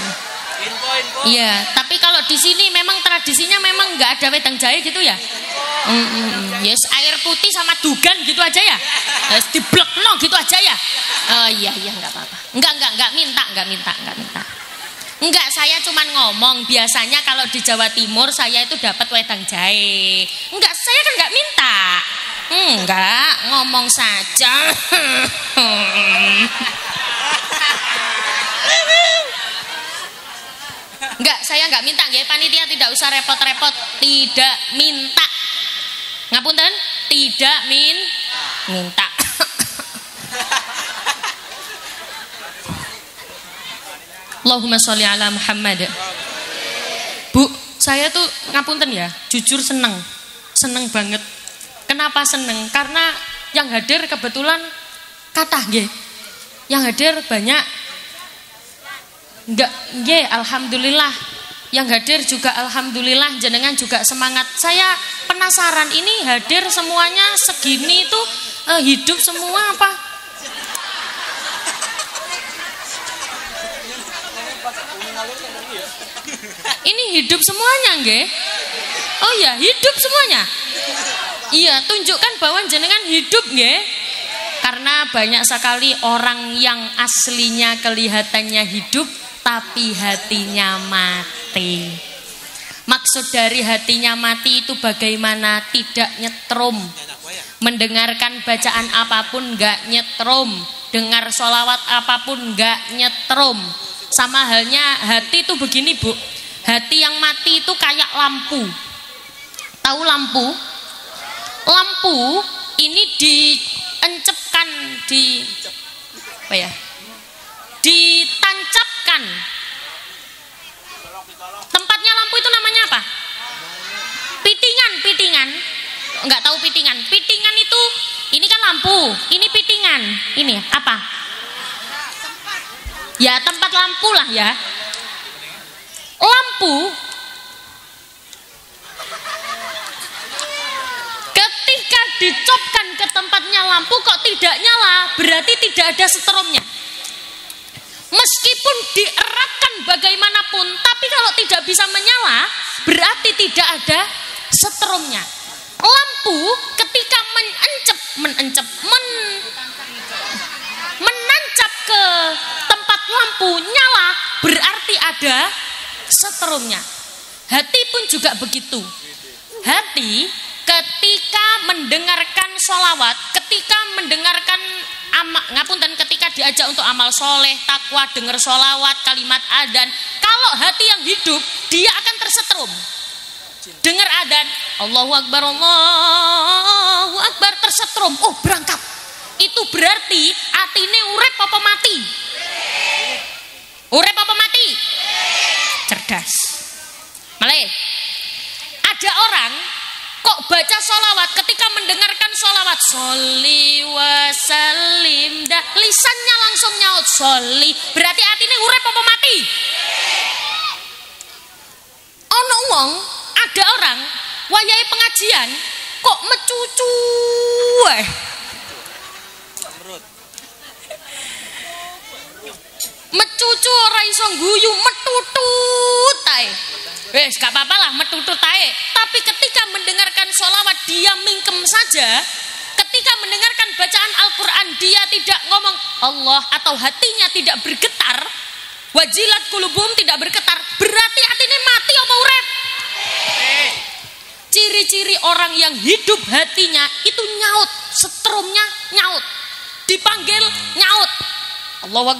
Iya, tapi kalau di sini memang tradisinya memang nggak ada wedang jahe gitu ya. Yes, air putih sama dugan gitu aja ya. Diblekno gitu aja ya. Iya nggak apa-apa. Enggak minta. Enggak, saya cuman ngomong biasanya kalau di Jawa Timur saya itu dapat wedang jahe. Enggak, saya kan enggak minta. Enggak, ngomong saja. Enggak, saya enggak minta nggih, panitia tidak usah repot-repot, tidak minta. Ngapunten? Tidak minta. Allahumma sholli ala Muhammad. Bu, saya tuh ngapunten ya, jujur seneng banget. Kenapa seneng? Karena yang hadir kebetulan kathah nggih. Yang hadir banyak. Enggak nggih, alhamdulillah. Yang hadir juga alhamdulillah, jenengan juga semangat. Saya penasaran, ini hadir semuanya segini itu hidup semua apa? Ini hidup semuanya nggih? Oh ya, hidup semuanya. Iya, tunjukkan bahwa jenengan hidup nggih. Karena banyak sekali orang yang aslinya kelihatannya hidup tapi hatinya mati. Maksud dari hatinya mati itu bagaimana? Tidak nyetrum. Mendengarkan bacaan apapun enggak nyetrum. Dengar sholawat apapun enggak nyetrum. Sama halnya hati itu begini Bu. Hati yang mati itu kayak lampu. Tahu lampu? Lampu ini diencepkan ditancapkan. Tempatnya lampu itu namanya apa? Pitingan. Enggak tahu pitingan. Pitingan itu ini kan lampu, ini pitingan. Ini apa? Ya, tempat lampu lah ya. Lampu ketika dicopkan ke tempatnya lampu kok tidak nyala, berarti tidak ada setrumnya. Meskipun dieratkan bagaimanapun, tapi kalau tidak bisa menyala, berarti tidak ada setrumnya. Lampu ketika encep menancap ke tempat lampu nyala, berarti ada setrumnya. Hati pun juga begitu. Hati ketika mendengarkan sholawat, ketika mendengarkan ketika diajak untuk amal soleh, takwa, dengar sholawat, kalimat adzan, kalau hati yang hidup, dia akan tersetrum. Dengar adzan, Allahu Akbar, tersetrum. Oh, berangkat. Itu berarti atine urip apa mati? Urip apa mati? Cerdas. Malih. Ada orang kok baca sholawat, ketika mendengarkan sholawat, sholli wa sallim, dah lisannya langsung nyaut sholli, berarti atine urip apa mati? Ono wong, ada orang wayahe pengajian kok mecucu mecucu ora iso guyu, metutut ae. Wes gak apa-apa lah metutut ae. Tapi ketika mendengarkan sholawat dia mingkem saja. Ketika mendengarkan bacaan Al-Quran dia tidak ngomong Allah atau hatinya tidak bergetar, wajilat kulubum tidak bergetar, berarti hatinya mati apa urip? Ciri-ciri orang yang hidup hatinya itu nyaut, setrumnya nyaut, dipanggil nyaut. Allahu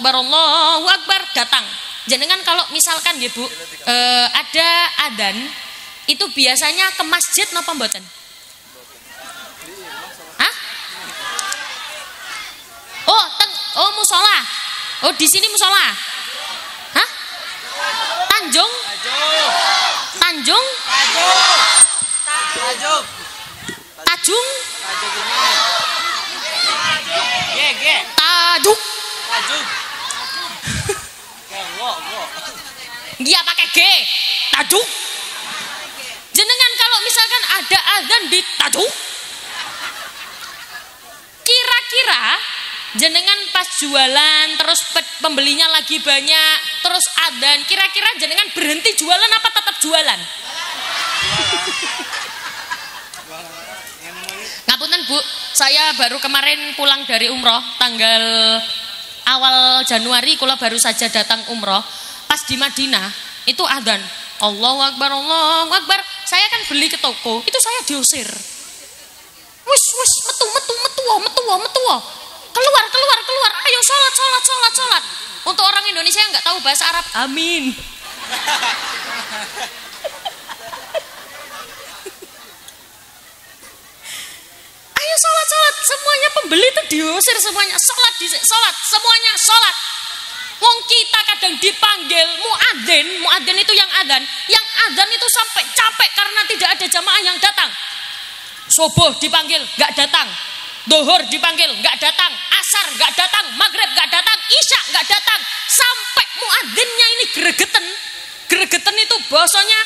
Akbar datang. Jenengan kalau misalkan ya Bu, ada adzan itu biasanya ke masjid napa mboten? Hah? Oh musola. Oh di sini musola. Hah? Tanjung? Tajung? Tajuk. Dia pakai G. Tajuk. Jenengan kalau misalkan ada adzan di tajuk, kira-kira jenengan pas jualan terus pembelinya lagi banyak terus adzan, kira-kira jenengan berhenti jualan apa tetap jualan? Ngapunten Bu, saya baru kemarin pulang dari umroh tanggal awal Januari, kula baru saja datang umroh. Pas di Madinah itu adzan Allahu Akbar, Allahu Akbar. Saya kan beli ke toko, itu saya diusir. Wis metu. Keluar. Ayo sholat. Untuk orang Indonesia yang nggak tahu bahasa Arab, amin. Ayo sholat. Semuanya pembeli itu diusir semuanya. Sholat, semuanya sholat. Wong kita kadang dipanggil muadzin itu yang adzan itu sampai capek karena tidak ada jamaah yang datang. Subuh dipanggil nggak datang, Zuhur dipanggil nggak datang, asar nggak datang, maghrib nggak datang, isya nggak datang, sampai muadzinnya ini gregetan itu bahasanya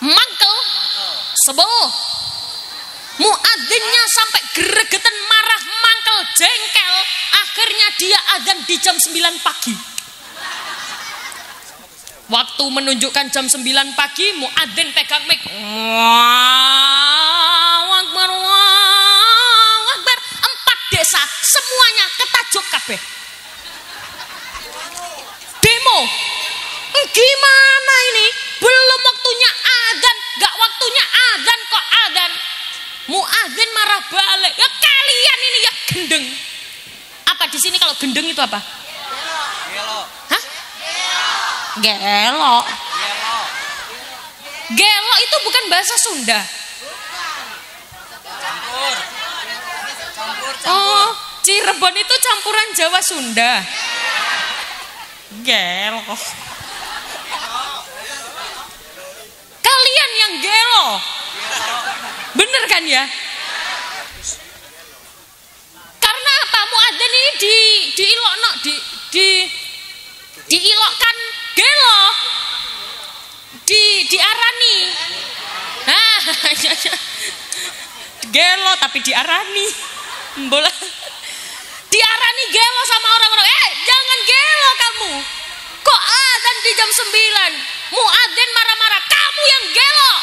mangkel sebel. Muadzinnya sampai gregetan, marah, mangkel, jengkel. Akhirnya dia adzan di jam 9 pagi. Waktu menunjukkan jam 9 pagi, muadzin pegang mic. Allahu Akbar. 4 desa semuanya ketajuk kabeh. Demo. Gimana ini? Belum waktunya adzan, enggak waktunya adzan kok adzan. Muadzin marah balik. Ya kalian ini ya gendeng. Apa di sini kalau gendeng itu apa? Gelo. Hah? Gelo. Gelo itu bukan bahasa Sunda. Campur. Oh, Cirebon itu campuran Jawa Sunda. Gelo. Kalian yang gelo. Bener kan ya? Karena apa? Muadzin ini diilokkan gelo. Diarani. Nah, gelo tapi diarani. Bola. Diarani gelo sama orang-orang. Jangan gelo kamu. Kok adzan di jam 9? Muadzin marah-marah. Kamu yang gelo.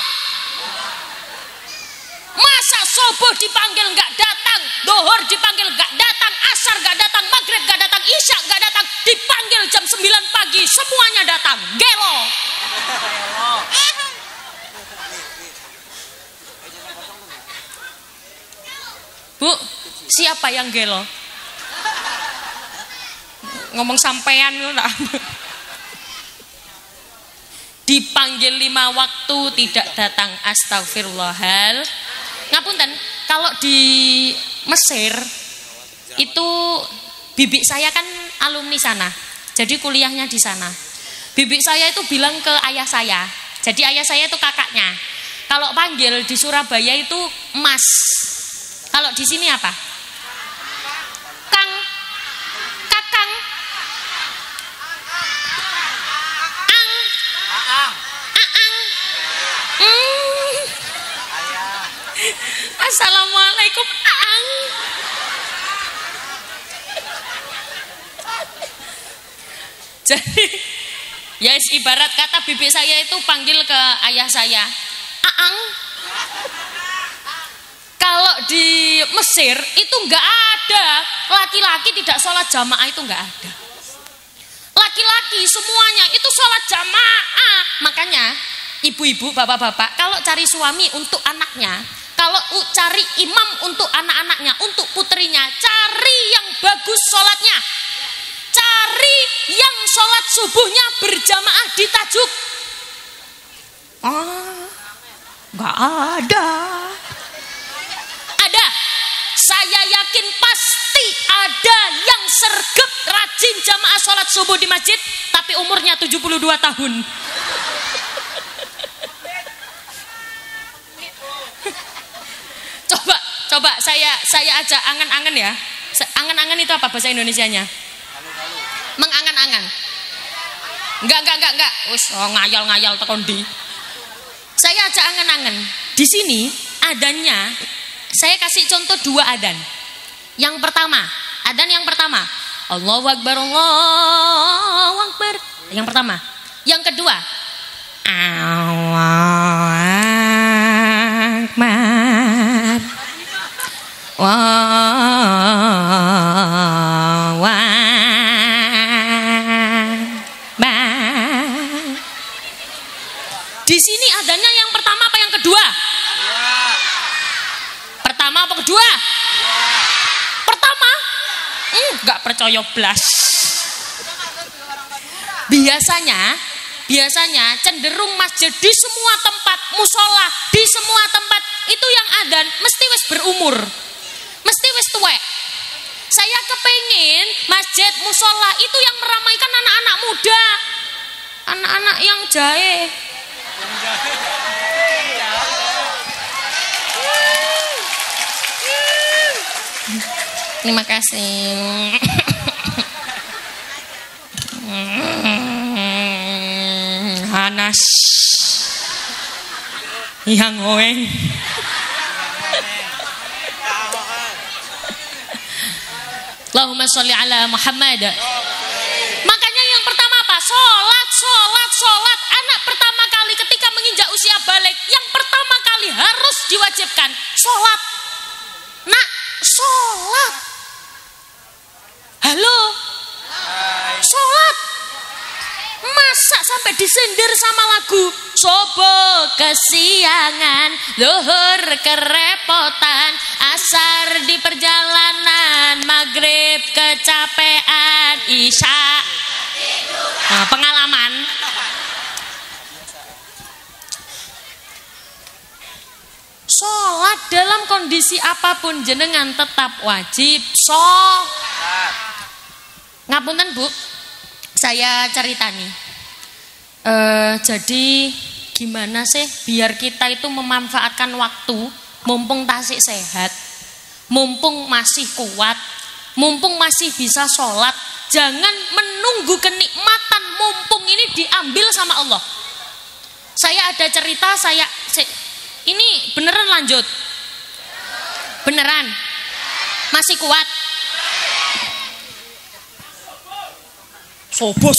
Masa subuh dipanggil nggak datang, zuhur dipanggil nggak datang, asar nggak datang, maghrib nggak datang, isya nggak datang, dipanggil jam 9 pagi semuanya datang. Gelo. Bu, siapa yang gelo? Ngomong sampean ngono. Dipanggil 5 waktu tidak datang, astagfirullahal. Ngapunten, kalau di Mesir itu bibi saya kan alumni sana. Jadi kuliahnya di sana. Bibi saya itu bilang ke ayah saya. Jadi ayah saya itu kakaknya. Kalau panggil di Surabaya itu Mas. Kalau di sini apa? Kang. Kakang. Ang. Aang. Assalamualaikum Aang. Jadi ya ibarat kata bibi saya itu panggil ke ayah saya, Aang. Kalau di Mesir itu nggak ada laki-laki tidak sholat jamaah, itu nggak ada. Laki-laki semuanya itu sholat jamaah. Makanya ibu-ibu, bapak-bapak, kalau cari suami untuk anaknya, kalau cari imam untuk anak-anaknya, untuk putrinya, cari yang bagus sholatnya. Cari yang sholat subuhnya berjamaah di Tajuk. Nggak ada. Ada. Saya yakin pasti ada yang sergap rajin jamaah sholat subuh di masjid, tapi umurnya 72 tahun. Coba saya ajak angan-angan ya. Angan-angan itu apa bahasa Indonesianya? Mengangan-angan. Enggak. Ngayal-ngayal tekondi. Saya ajak angan-angan. Di sini adanya, saya kasih contoh 2 adan. Yang pertama, adan yang pertama, Allahu Akbar, Allahu Akbar. Yang pertama. Yang kedua, Allahu Akbar. Allahu Akbar. Di sini adanya yang pertama apa yang kedua? Pertama apa kedua? Pertama. Enggak percaya blas. Biasanya cenderung masjid di semua tempat, musola di semua tempat itu yang adan mesti wis berumur, mesti wis tuwek. Saya kepengin masjid musola itu yang meramaikan anak-anak muda, anak-anak yang jahe. Terima kasih. Hanas yang oeng. Allahumma sholli ala Muhammad. Makanya yang pertama apa? Sholat. Anak pertama kali ketika menginjak usia balik, yang pertama kali harus diwajibkan sholat. Nak, sholat. Halo, sholat. Masa sampai disindir sama lagu subuh kesiangan, zuhur kerepotan, asar di perjalanan, maghrib kecapean, isya pengalaman. Sholat dalam kondisi apapun jenengan tetap wajib sholat. Ngapunten Bu, saya cerita nih. Jadi gimana sih biar kita itu memanfaatkan waktu, mumpung tasik sehat, mumpung masih kuat, mumpung masih bisa sholat, jangan menunggu kenikmatan mumpung ini diambil sama Allah. Saya ada cerita, ini beneran lanjut, beneran masih kuat. Sobo.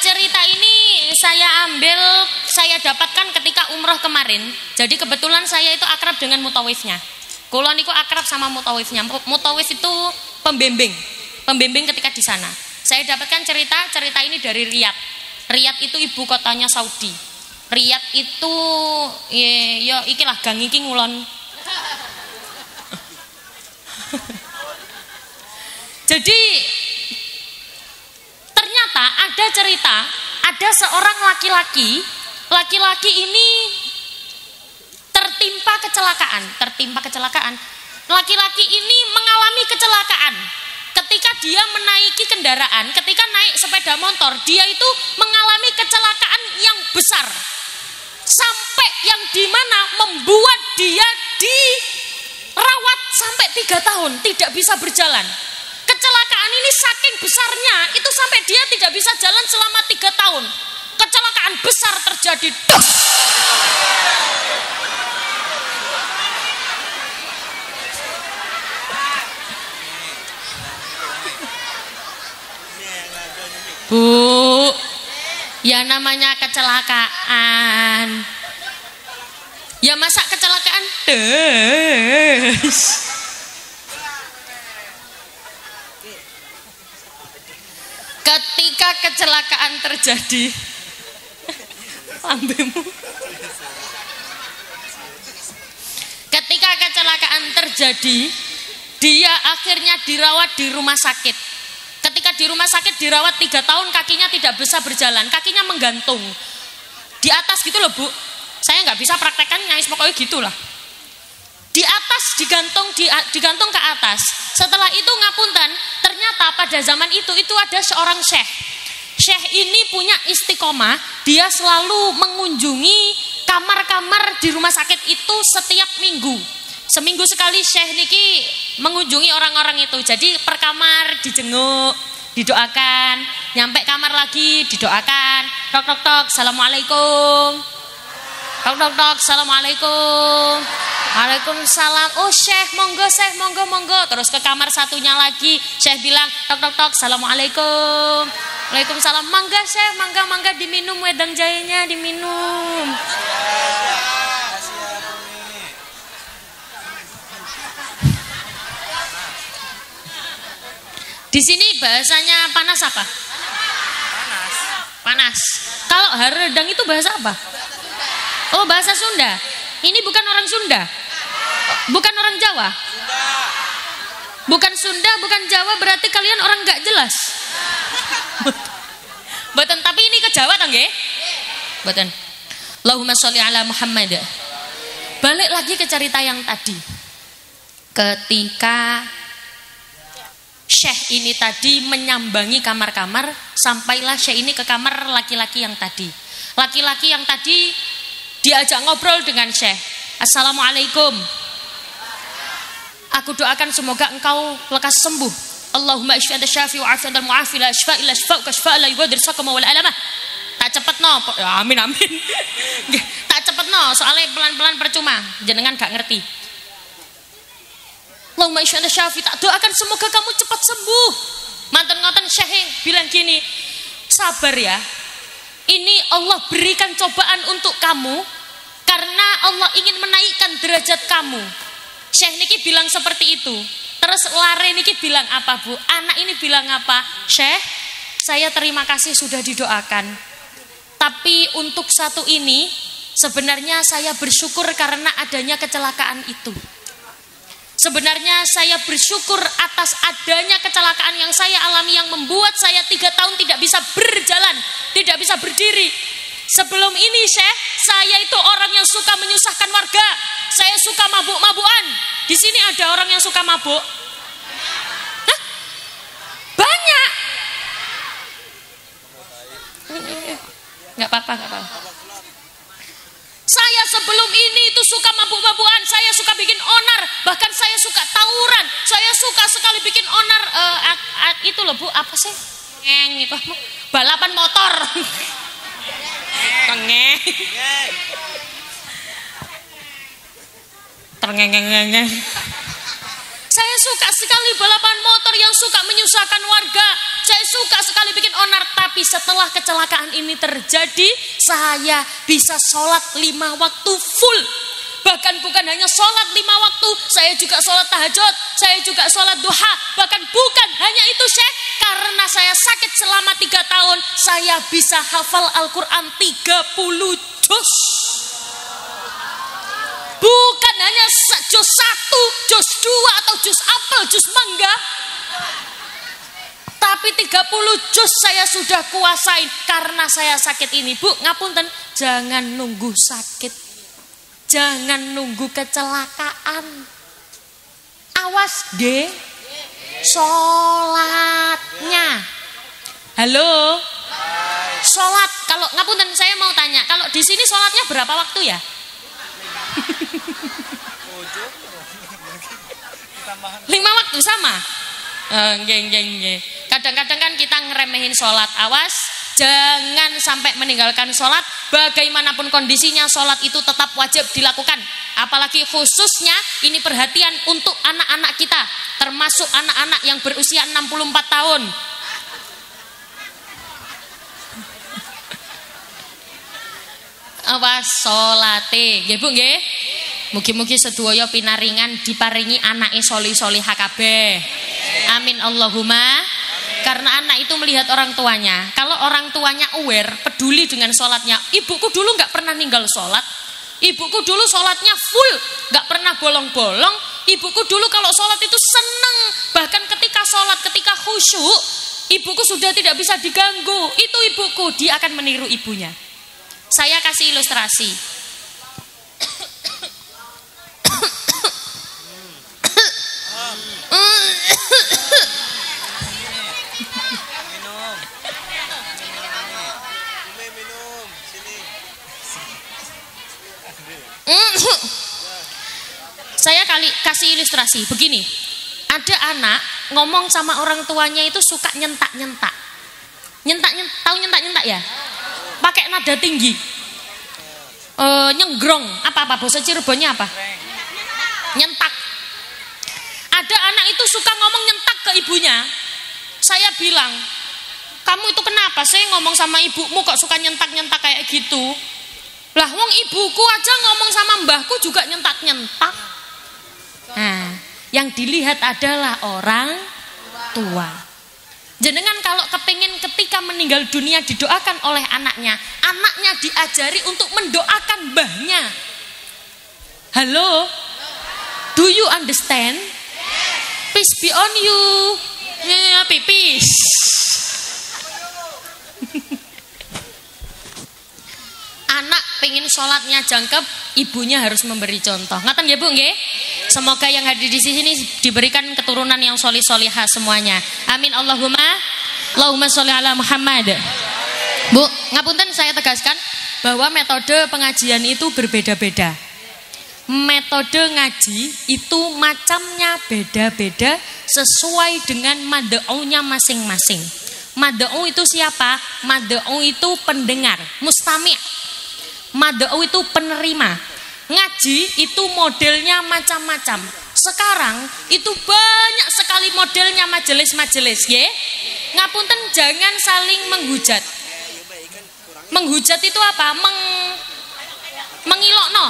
Cerita ini saya dapatkan ketika umroh kemarin, jadi kebetulan saya itu akrab dengan mutawifnya. Kulo niku akrab sama mutawifnya. Mutawif itu pembimbing ketika di sana. Saya dapatkan cerita ini dari Riyadh. Riyadh itu ibu kotanya Saudi. Riyadh itu ya ikilah gang iki ngulon. Jadi ternyata ada cerita, ada seorang laki-laki ini tertimpa kecelakaan. Laki-laki ini mengalami kecelakaan. Ketika dia menaiki kendaraan, ketika naik sepeda motor, dia itu mengalami kecelakaan yang besar. Sampai yang dimana membuat dia dirawat sampai 3 tahun, tidak bisa berjalan. Kecelakaan ini saking besarnya, itu sampai dia tidak bisa jalan selama 3 tahun. Kecelakaan besar terjadi. Dos! Bu, ya namanya kecelakaan. Ya masa kecelakaan? Des. Ketika kecelakaan terjadi, lambemu. Ketika kecelakaan terjadi, dia akhirnya dirawat di rumah sakit. Ketika di rumah sakit dirawat 3 tahun, kakinya tidak bisa berjalan, kakinya menggantung di atas gitu loh Bu. Saya nggak bisa praktekkan nyais, pokoknya gitulah. Di atas digantung ke atas. Setelah itu ngapunten, ternyata pada zaman itu ada seorang syekh. Syekh ini punya istiqomah, dia selalu mengunjungi kamar-kamar di rumah sakit itu setiap minggu. Seminggu sekali syekh niki mengunjungi orang-orang itu. Jadi per kamar dijenguk, didoakan, nyampe kamar lagi didoakan. Tok tok tok, assalamualaikum. Tok tok tok, assalamualaikum. Waalaikumsalam. Oh syekh, monggo. Terus ke kamar satunya lagi, syekh bilang tok tok tok, assalamualaikum. Waalaikumsalam. Mangga syekh, mangga diminum wedang jahenya, diminum. Di sini bahasanya panas apa? Panas. Kalau haredang itu bahasa apa? Oh, bahasa Sunda. Ini bukan orang Sunda. Bukan orang Jawa. Bukan Sunda, bukan Jawa, berarti kalian orang nggak jelas. Boten, tapi ini ke Jawa tangge? Boten. Allahumma sholli ala Muhammad. Balik lagi ke cerita yang tadi. Ketika syekh ini tadi menyambangi kamar-kamar, sampailah syekh ini ke kamar laki-laki yang tadi. Laki-laki yang tadi diajak ngobrol dengan syekh. Assalamualaikum. Aku doakan semoga engkau lekas sembuh. Allahumma ishfi anta syafi wa afi antal mu'afi la ishfa illa shifa'uka shifa'an la yughadiru saqama wal alamah. Tak cepetno. Amin. Tak cepetno, soalnya pelan-pelan percuma. Jenengan gak ngerti. Allahumma ishfi anta syafi, tak doakan semoga kamu cepat sembuh. Mantan ngoten syekh bilang gini, sabar ya. Ini Allah berikan cobaan untuk kamu karena Allah ingin menaikkan derajat kamu. Syekh niki bilang seperti itu. Terus lare niki bilang apa Bu? Anak ini bilang apa? Syekh, saya terima kasih sudah didoakan. Tapi untuk satu ini sebenarnya saya bersyukur karena adanya kecelakaan itu. Sebenarnya saya bersyukur atas adanya kecelakaan yang saya alami yang membuat saya 3 tahun tidak bisa berjalan, tidak bisa berdiri. Sebelum ini Syekh, saya itu orang yang suka menyusahkan warga. Saya suka mabuk-mabukan. Di sini ada orang yang suka mabuk? Hah? Banyak. Nggak apa-apa. Saya sebelum ini itu suka mabuk-mabukan, saya suka bikin onar, bahkan saya suka tawuran, saya suka sekali bikin onar. Itu loh Bu, apa sih? Ngeng itu, balapan motor. Kengeng. Terngeng-ngeng. Saya suka sekali balapan motor yang suka menyusahkan warga. saya suka sekali bikin onar. Tapi setelah kecelakaan ini terjadi, saya bisa sholat 5 waktu full. Bahkan bukan hanya sholat 5 waktu, saya juga sholat tahajud, saya juga sholat duha. Bahkan bukan hanya itu Syekh, karena saya sakit selama 3 tahun, saya bisa hafal Al-Quran 30 juz. Bukan hanya juz 1, juz 2 atau juz apel, juz mangga. Tapi 30 juz saya sudah kuasain karena saya sakit ini. Bu, ngapunten, jangan nunggu sakit. Jangan nunggu kecelakaan. Awas deh sholatnya. Halo. Sholat, kalau ngapunten saya mau tanya, kalau di sini sholatnya berapa waktu ya? 5 waktu sama. Kadang-kadang kan kita ngeremehin sholat. Awas, jangan sampai meninggalkan sholat. Bagaimanapun kondisinya, sholat itu tetap wajib dilakukan. Apalagi khususnya ini perhatian untuk anak-anak kita, termasuk anak-anak yang berusia 64 tahun. Awas sholate, nggih Bu nggih. Mugi-mugi sedaya pinaringan diparingi anake solih-solihah kabeh. Amin Allahumma. Karena anak itu melihat orang tuanya. Kalau orang tuanya aware, peduli dengan sholatnya. Ibuku dulu nggak pernah ninggal sholat. Ibuku dulu sholatnya full, nggak pernah bolong-bolong. Ibuku dulu kalau sholat itu seneng. Bahkan ketika sholat, ketika khusyuk, ibuku sudah tidak bisa diganggu. Itu ibuku, dia akan meniru ibunya. Saya kasih ilustrasi. Saya kasih ilustrasi begini. Ada anak ngomong sama orang tuanya itu suka nyentak-nyentak. Tahu nyentak-nyentak ya? Pakai nada tinggi. Nyenggrong, apa bahasa Cirebonnya apa? Nyentak. Ada anak itu suka ngomong nyentak ke ibunya. Saya bilang, kamu itu kenapa sih ngomong sama ibumu kok suka nyentak-nyentak kayak gitu? Lah wong ibuku aja ngomong sama mbahku juga nyentak-nyentak. Nah, yang dilihat adalah orang tua. Jenengan kalau kepingin ketika meninggal dunia didoakan oleh anaknya, anaknya diajari untuk mendoakan mbahnya. Halo? Do you understand? Peace be on you. Ya, pipis. Anak pengen sholatnya jangkep, ibunya harus memberi contoh. Ngaten ya Bu nggih? Semoga yang hadir di sini diberikan keturunan yang solih-solihah semuanya. Amin Allahumma. Allahumma sholli ala Muhammad. Bu, ngapunten saya tegaskan bahwa metode pengajian itu berbeda-beda. Metode ngaji itu macamnya beda-beda sesuai dengan mad'unya masing-masing. Mad'u itu siapa? Mad'u itu pendengar, mustami'. Mad'u itu penerima. Ngaji itu modelnya macam-macam. Sekarang itu banyak sekali modelnya majelis-majelis, ya. Ngapunten jangan saling menghujat. Menghujat itu apa? Mengilokno.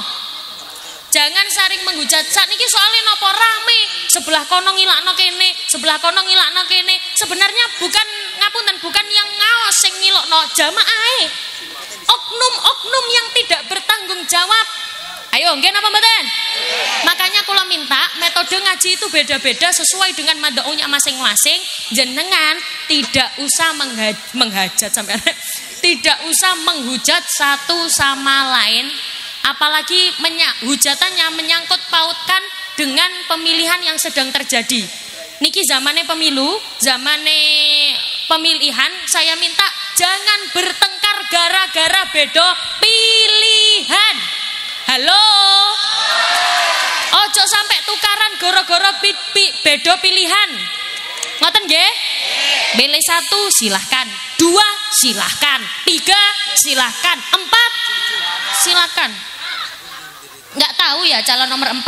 Jangan saling menghujat. Sakniki soalnya nopo rame, sebelah kono ngilakno kene, sebelah kono ngilakno kene. Sebenarnya bukan ngapunten, bukan yang ngaos sing ngilokno, jamaahe. Oknum-oknum yang tidak bertanggung jawab. Ayo, nggih napa mboten? Makanya kula minta metode ngaji itu beda-beda sesuai dengan mad'unya masing-masing. Jenengan tidak usah menghajat sampai tidak usah menghujat satu sama lain, apalagi hujatannya menyangkut pautkan dengan pemilihan yang sedang terjadi. Niki zamannya pemilu, zamannya pemilihan, saya minta jangan bertengkar gara-gara beda pilihan. Halo. Ojo sampai tukaran gara-gara beda pilihan. Ngoten nggih? Pilih 1 silahkan, 2 silahkan, 3 silahkan, 4 silahkan. Nggak tahu ya calon nomor 4.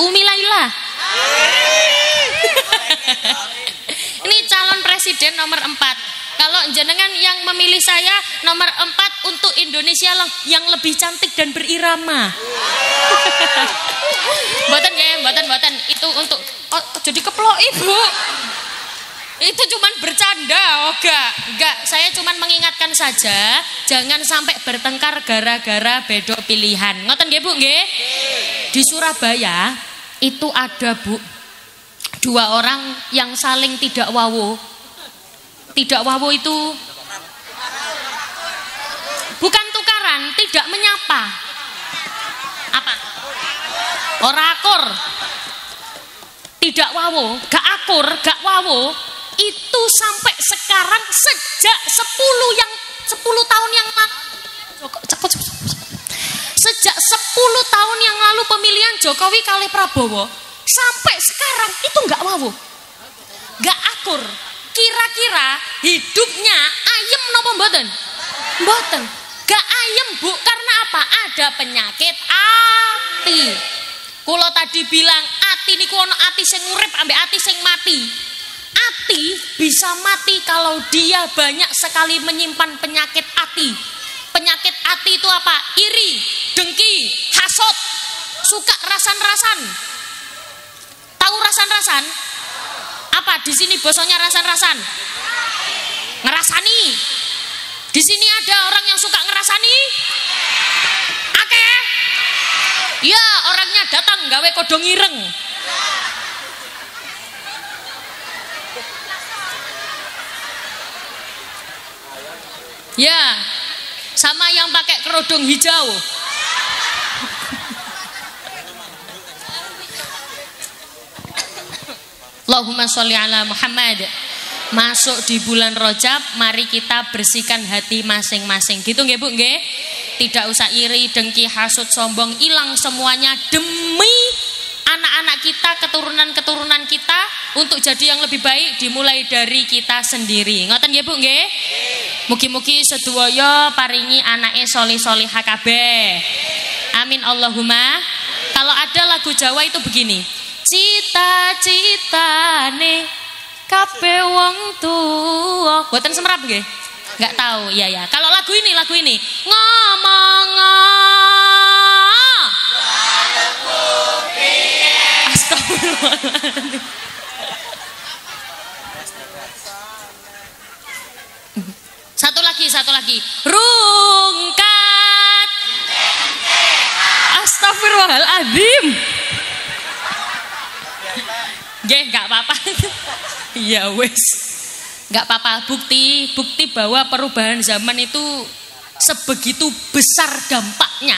Umi Laila. Ini calon presiden nomor 4. Kalau jenengan yang memilih saya nomor 4 untuk Indonesia yang lebih cantik dan berirama. Mboten ya, mboten. Itu untuk jadi keplok Ibu. Itu cuman bercanda, enggak. Saya cuman mengingatkan saja, jangan sampai bertengkar gara-gara beda pilihan. Ngoten nggih Bu nggih? Di Surabaya itu ada Bu, 2 orang yang saling tidak wawo. Tidak wawo itu bukan tukaran, tidak menyapa. Apa? Ora akur. Tidak wawo, gak akur, gak wawo. Itu sampai sekarang sejak 10 tahun yang lalu. Sejak 10 tahun yang lalu pemilihan Jokowi kali Prabowo sampai sekarang itu nggak wawu, nggak akur. Kira-kira hidupnya ayem nopo mboten? Mboten. Gak ayem Bu, karena apa? Ada penyakit ati. Kulo tadi bilang ati niku ono ati sing urip ambek ati sing mati. Ati bisa mati kalau dia banyak sekali menyimpan penyakit ati. Penyakit ati itu apa? Iri, dengki, hasut, suka rasan-rasan. Tahu rasan-rasan? Apa di sini bosonya rasan-rasan? Ngerasani. Di sini ada orang yang suka ngerasani? Oke. Ya, orangnya datang gawe kodong ireng. Ya, sama yang pakai kerudung hijau. Allahumma sholli ala Muhammad. Masuk di bulan Rajab, mari kita bersihkan hati masing-masing. Gitu nggih Bu nggih? Tidak usah iri, dengki, hasut, sombong, hilang semuanya demi anak-anak kita, keturunan-keturunan kita untuk jadi yang lebih baik dimulai dari kita sendiri. Ngoten nggih Bu nggih? Mugi-mugi sedaya paringi anake solih-solihah kabeh. Amin Allahumma. Kalau ada lagu Jawa itu begini. Cita-citane kabeh wong tuwa. Boten semrap nggih? Enggak tahu. Iya ya. Kalau lagu ini ngomong Astagfirullahaladzim. Satu lagi. Rungkat. Astagfirullahaladzim. Nggih, enggak apa-apa. Ya wes. Enggak apa-apa. Bukti bahwa perubahan zaman itu sebegitu besar dampaknya.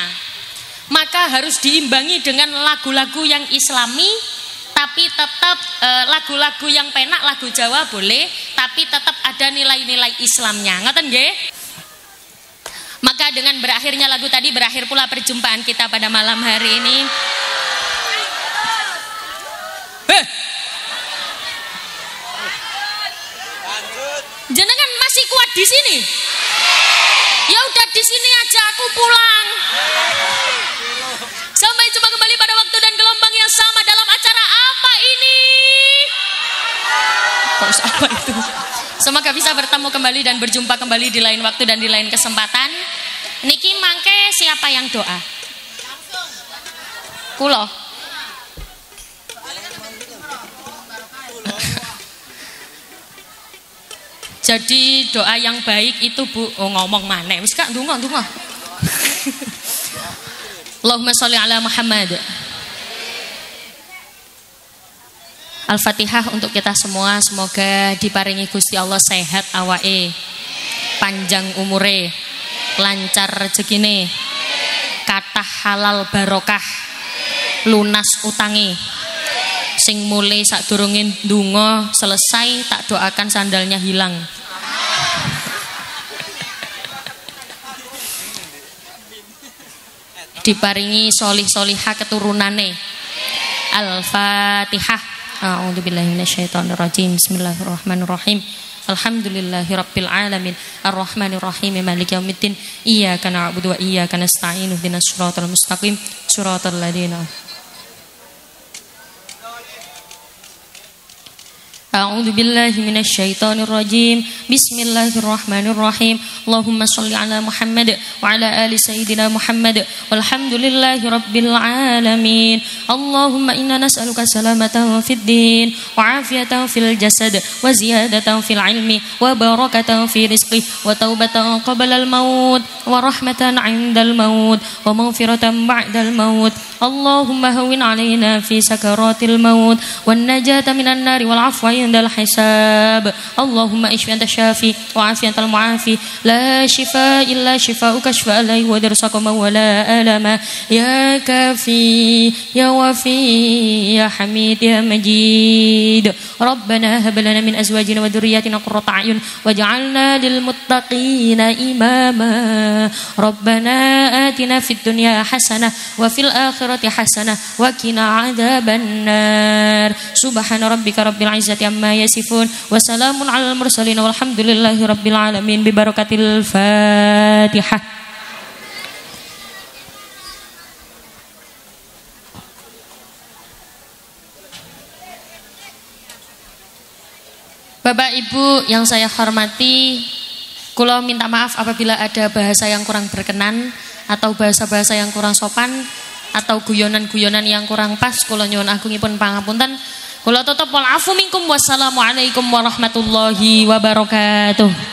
Maka harus diimbangi dengan lagu-lagu yang Islami, tapi tetap lagu-lagu yang penak, lagu Jawa boleh, tapi tetap ada nilai-nilai Islamnya. Ngoten nggih? Maka dengan berakhirnya lagu tadi, berakhir pula perjumpaan kita pada malam hari ini. Jenengan masih kuat di sini? Ya udah di sini aja, aku pulang. Sampai jumpa kembali pada waktu dan gelombang yang sama dalam acara apa ini? Kok apa itu? Semoga bisa bertemu kembali dan berjumpa kembali di lain waktu dan di lain kesempatan. Niki mangke siapa yang doa? Kulo. Jadi doa yang baik itu Bu, ngomong maneh wis Kak ndonga. Allahumma sholli ala Muhammad. Al-Fatihah untuk kita semua, semoga diparingi Gusti Allah sehat awake, panjang umure, lancar rezekine, kathah halal barokah, lunas utangi. Sing mulai sadurunge ndonga selesai tak doakan sandalnya hilang. Diparingi solih-solihah keturunane. Al-Fatihah. A'udzubillahi minasyaitonirrajim. Bismillahirrahmanirrahim. Alhamdulillahirabbil alamin. Arrahmanirrahim. Maliki yaumiddin. Iyyaka na'budu wa iyyaka nasta'in. Ihdinas siratal mustaqim. Siratal ladzina أعوذ بالله من الشيطان الرجيم بسم الله الرحمن الرحيم اللهم صل على محمد وعلى آل سيدنا محمد والحمد لله رب العالمين اللهم إنا نسألك سلامة في الدين وعافية في الجسد وزيادة في العلم وبركة في رزقه وتوبة قبل الموت ورحمة عند الموت ومغفرة بعد الموت اللهم هون علينا في سكرات الموت والنجاة من النار والعفو عند الحساب اللهم اشف أنت الشافي وعافي أنت المعافي لا شفاء إلا شفاؤك شفاء لا يغادر سقما ولا ألما يا كافي يا وفي يا حميد يا مجيد ربنا هب لنا من أزواجنا وذرياتنا قرة أعين واجعلنا للمتقين إماما ربنا آتنا في الدنيا حسنة وفي الآخرة حسنة وقنا عذاب النار سبحان ربك رب العزة عما يصفون وسلام على المرسلين والحمد لله رب العالمين ببركة الفاتحة. Bapak Ibu yang saya hormati, kula minta maaf apabila ada bahasa yang kurang berkenan atau bahasa-bahasa yang kurang sopan atau guyonan-guyonan yang kurang pas. Kula nyuwun agungipun pangapunten. Kula tutup wal afu minkum wassalamualaikum warahmatullahi wabarakatuh.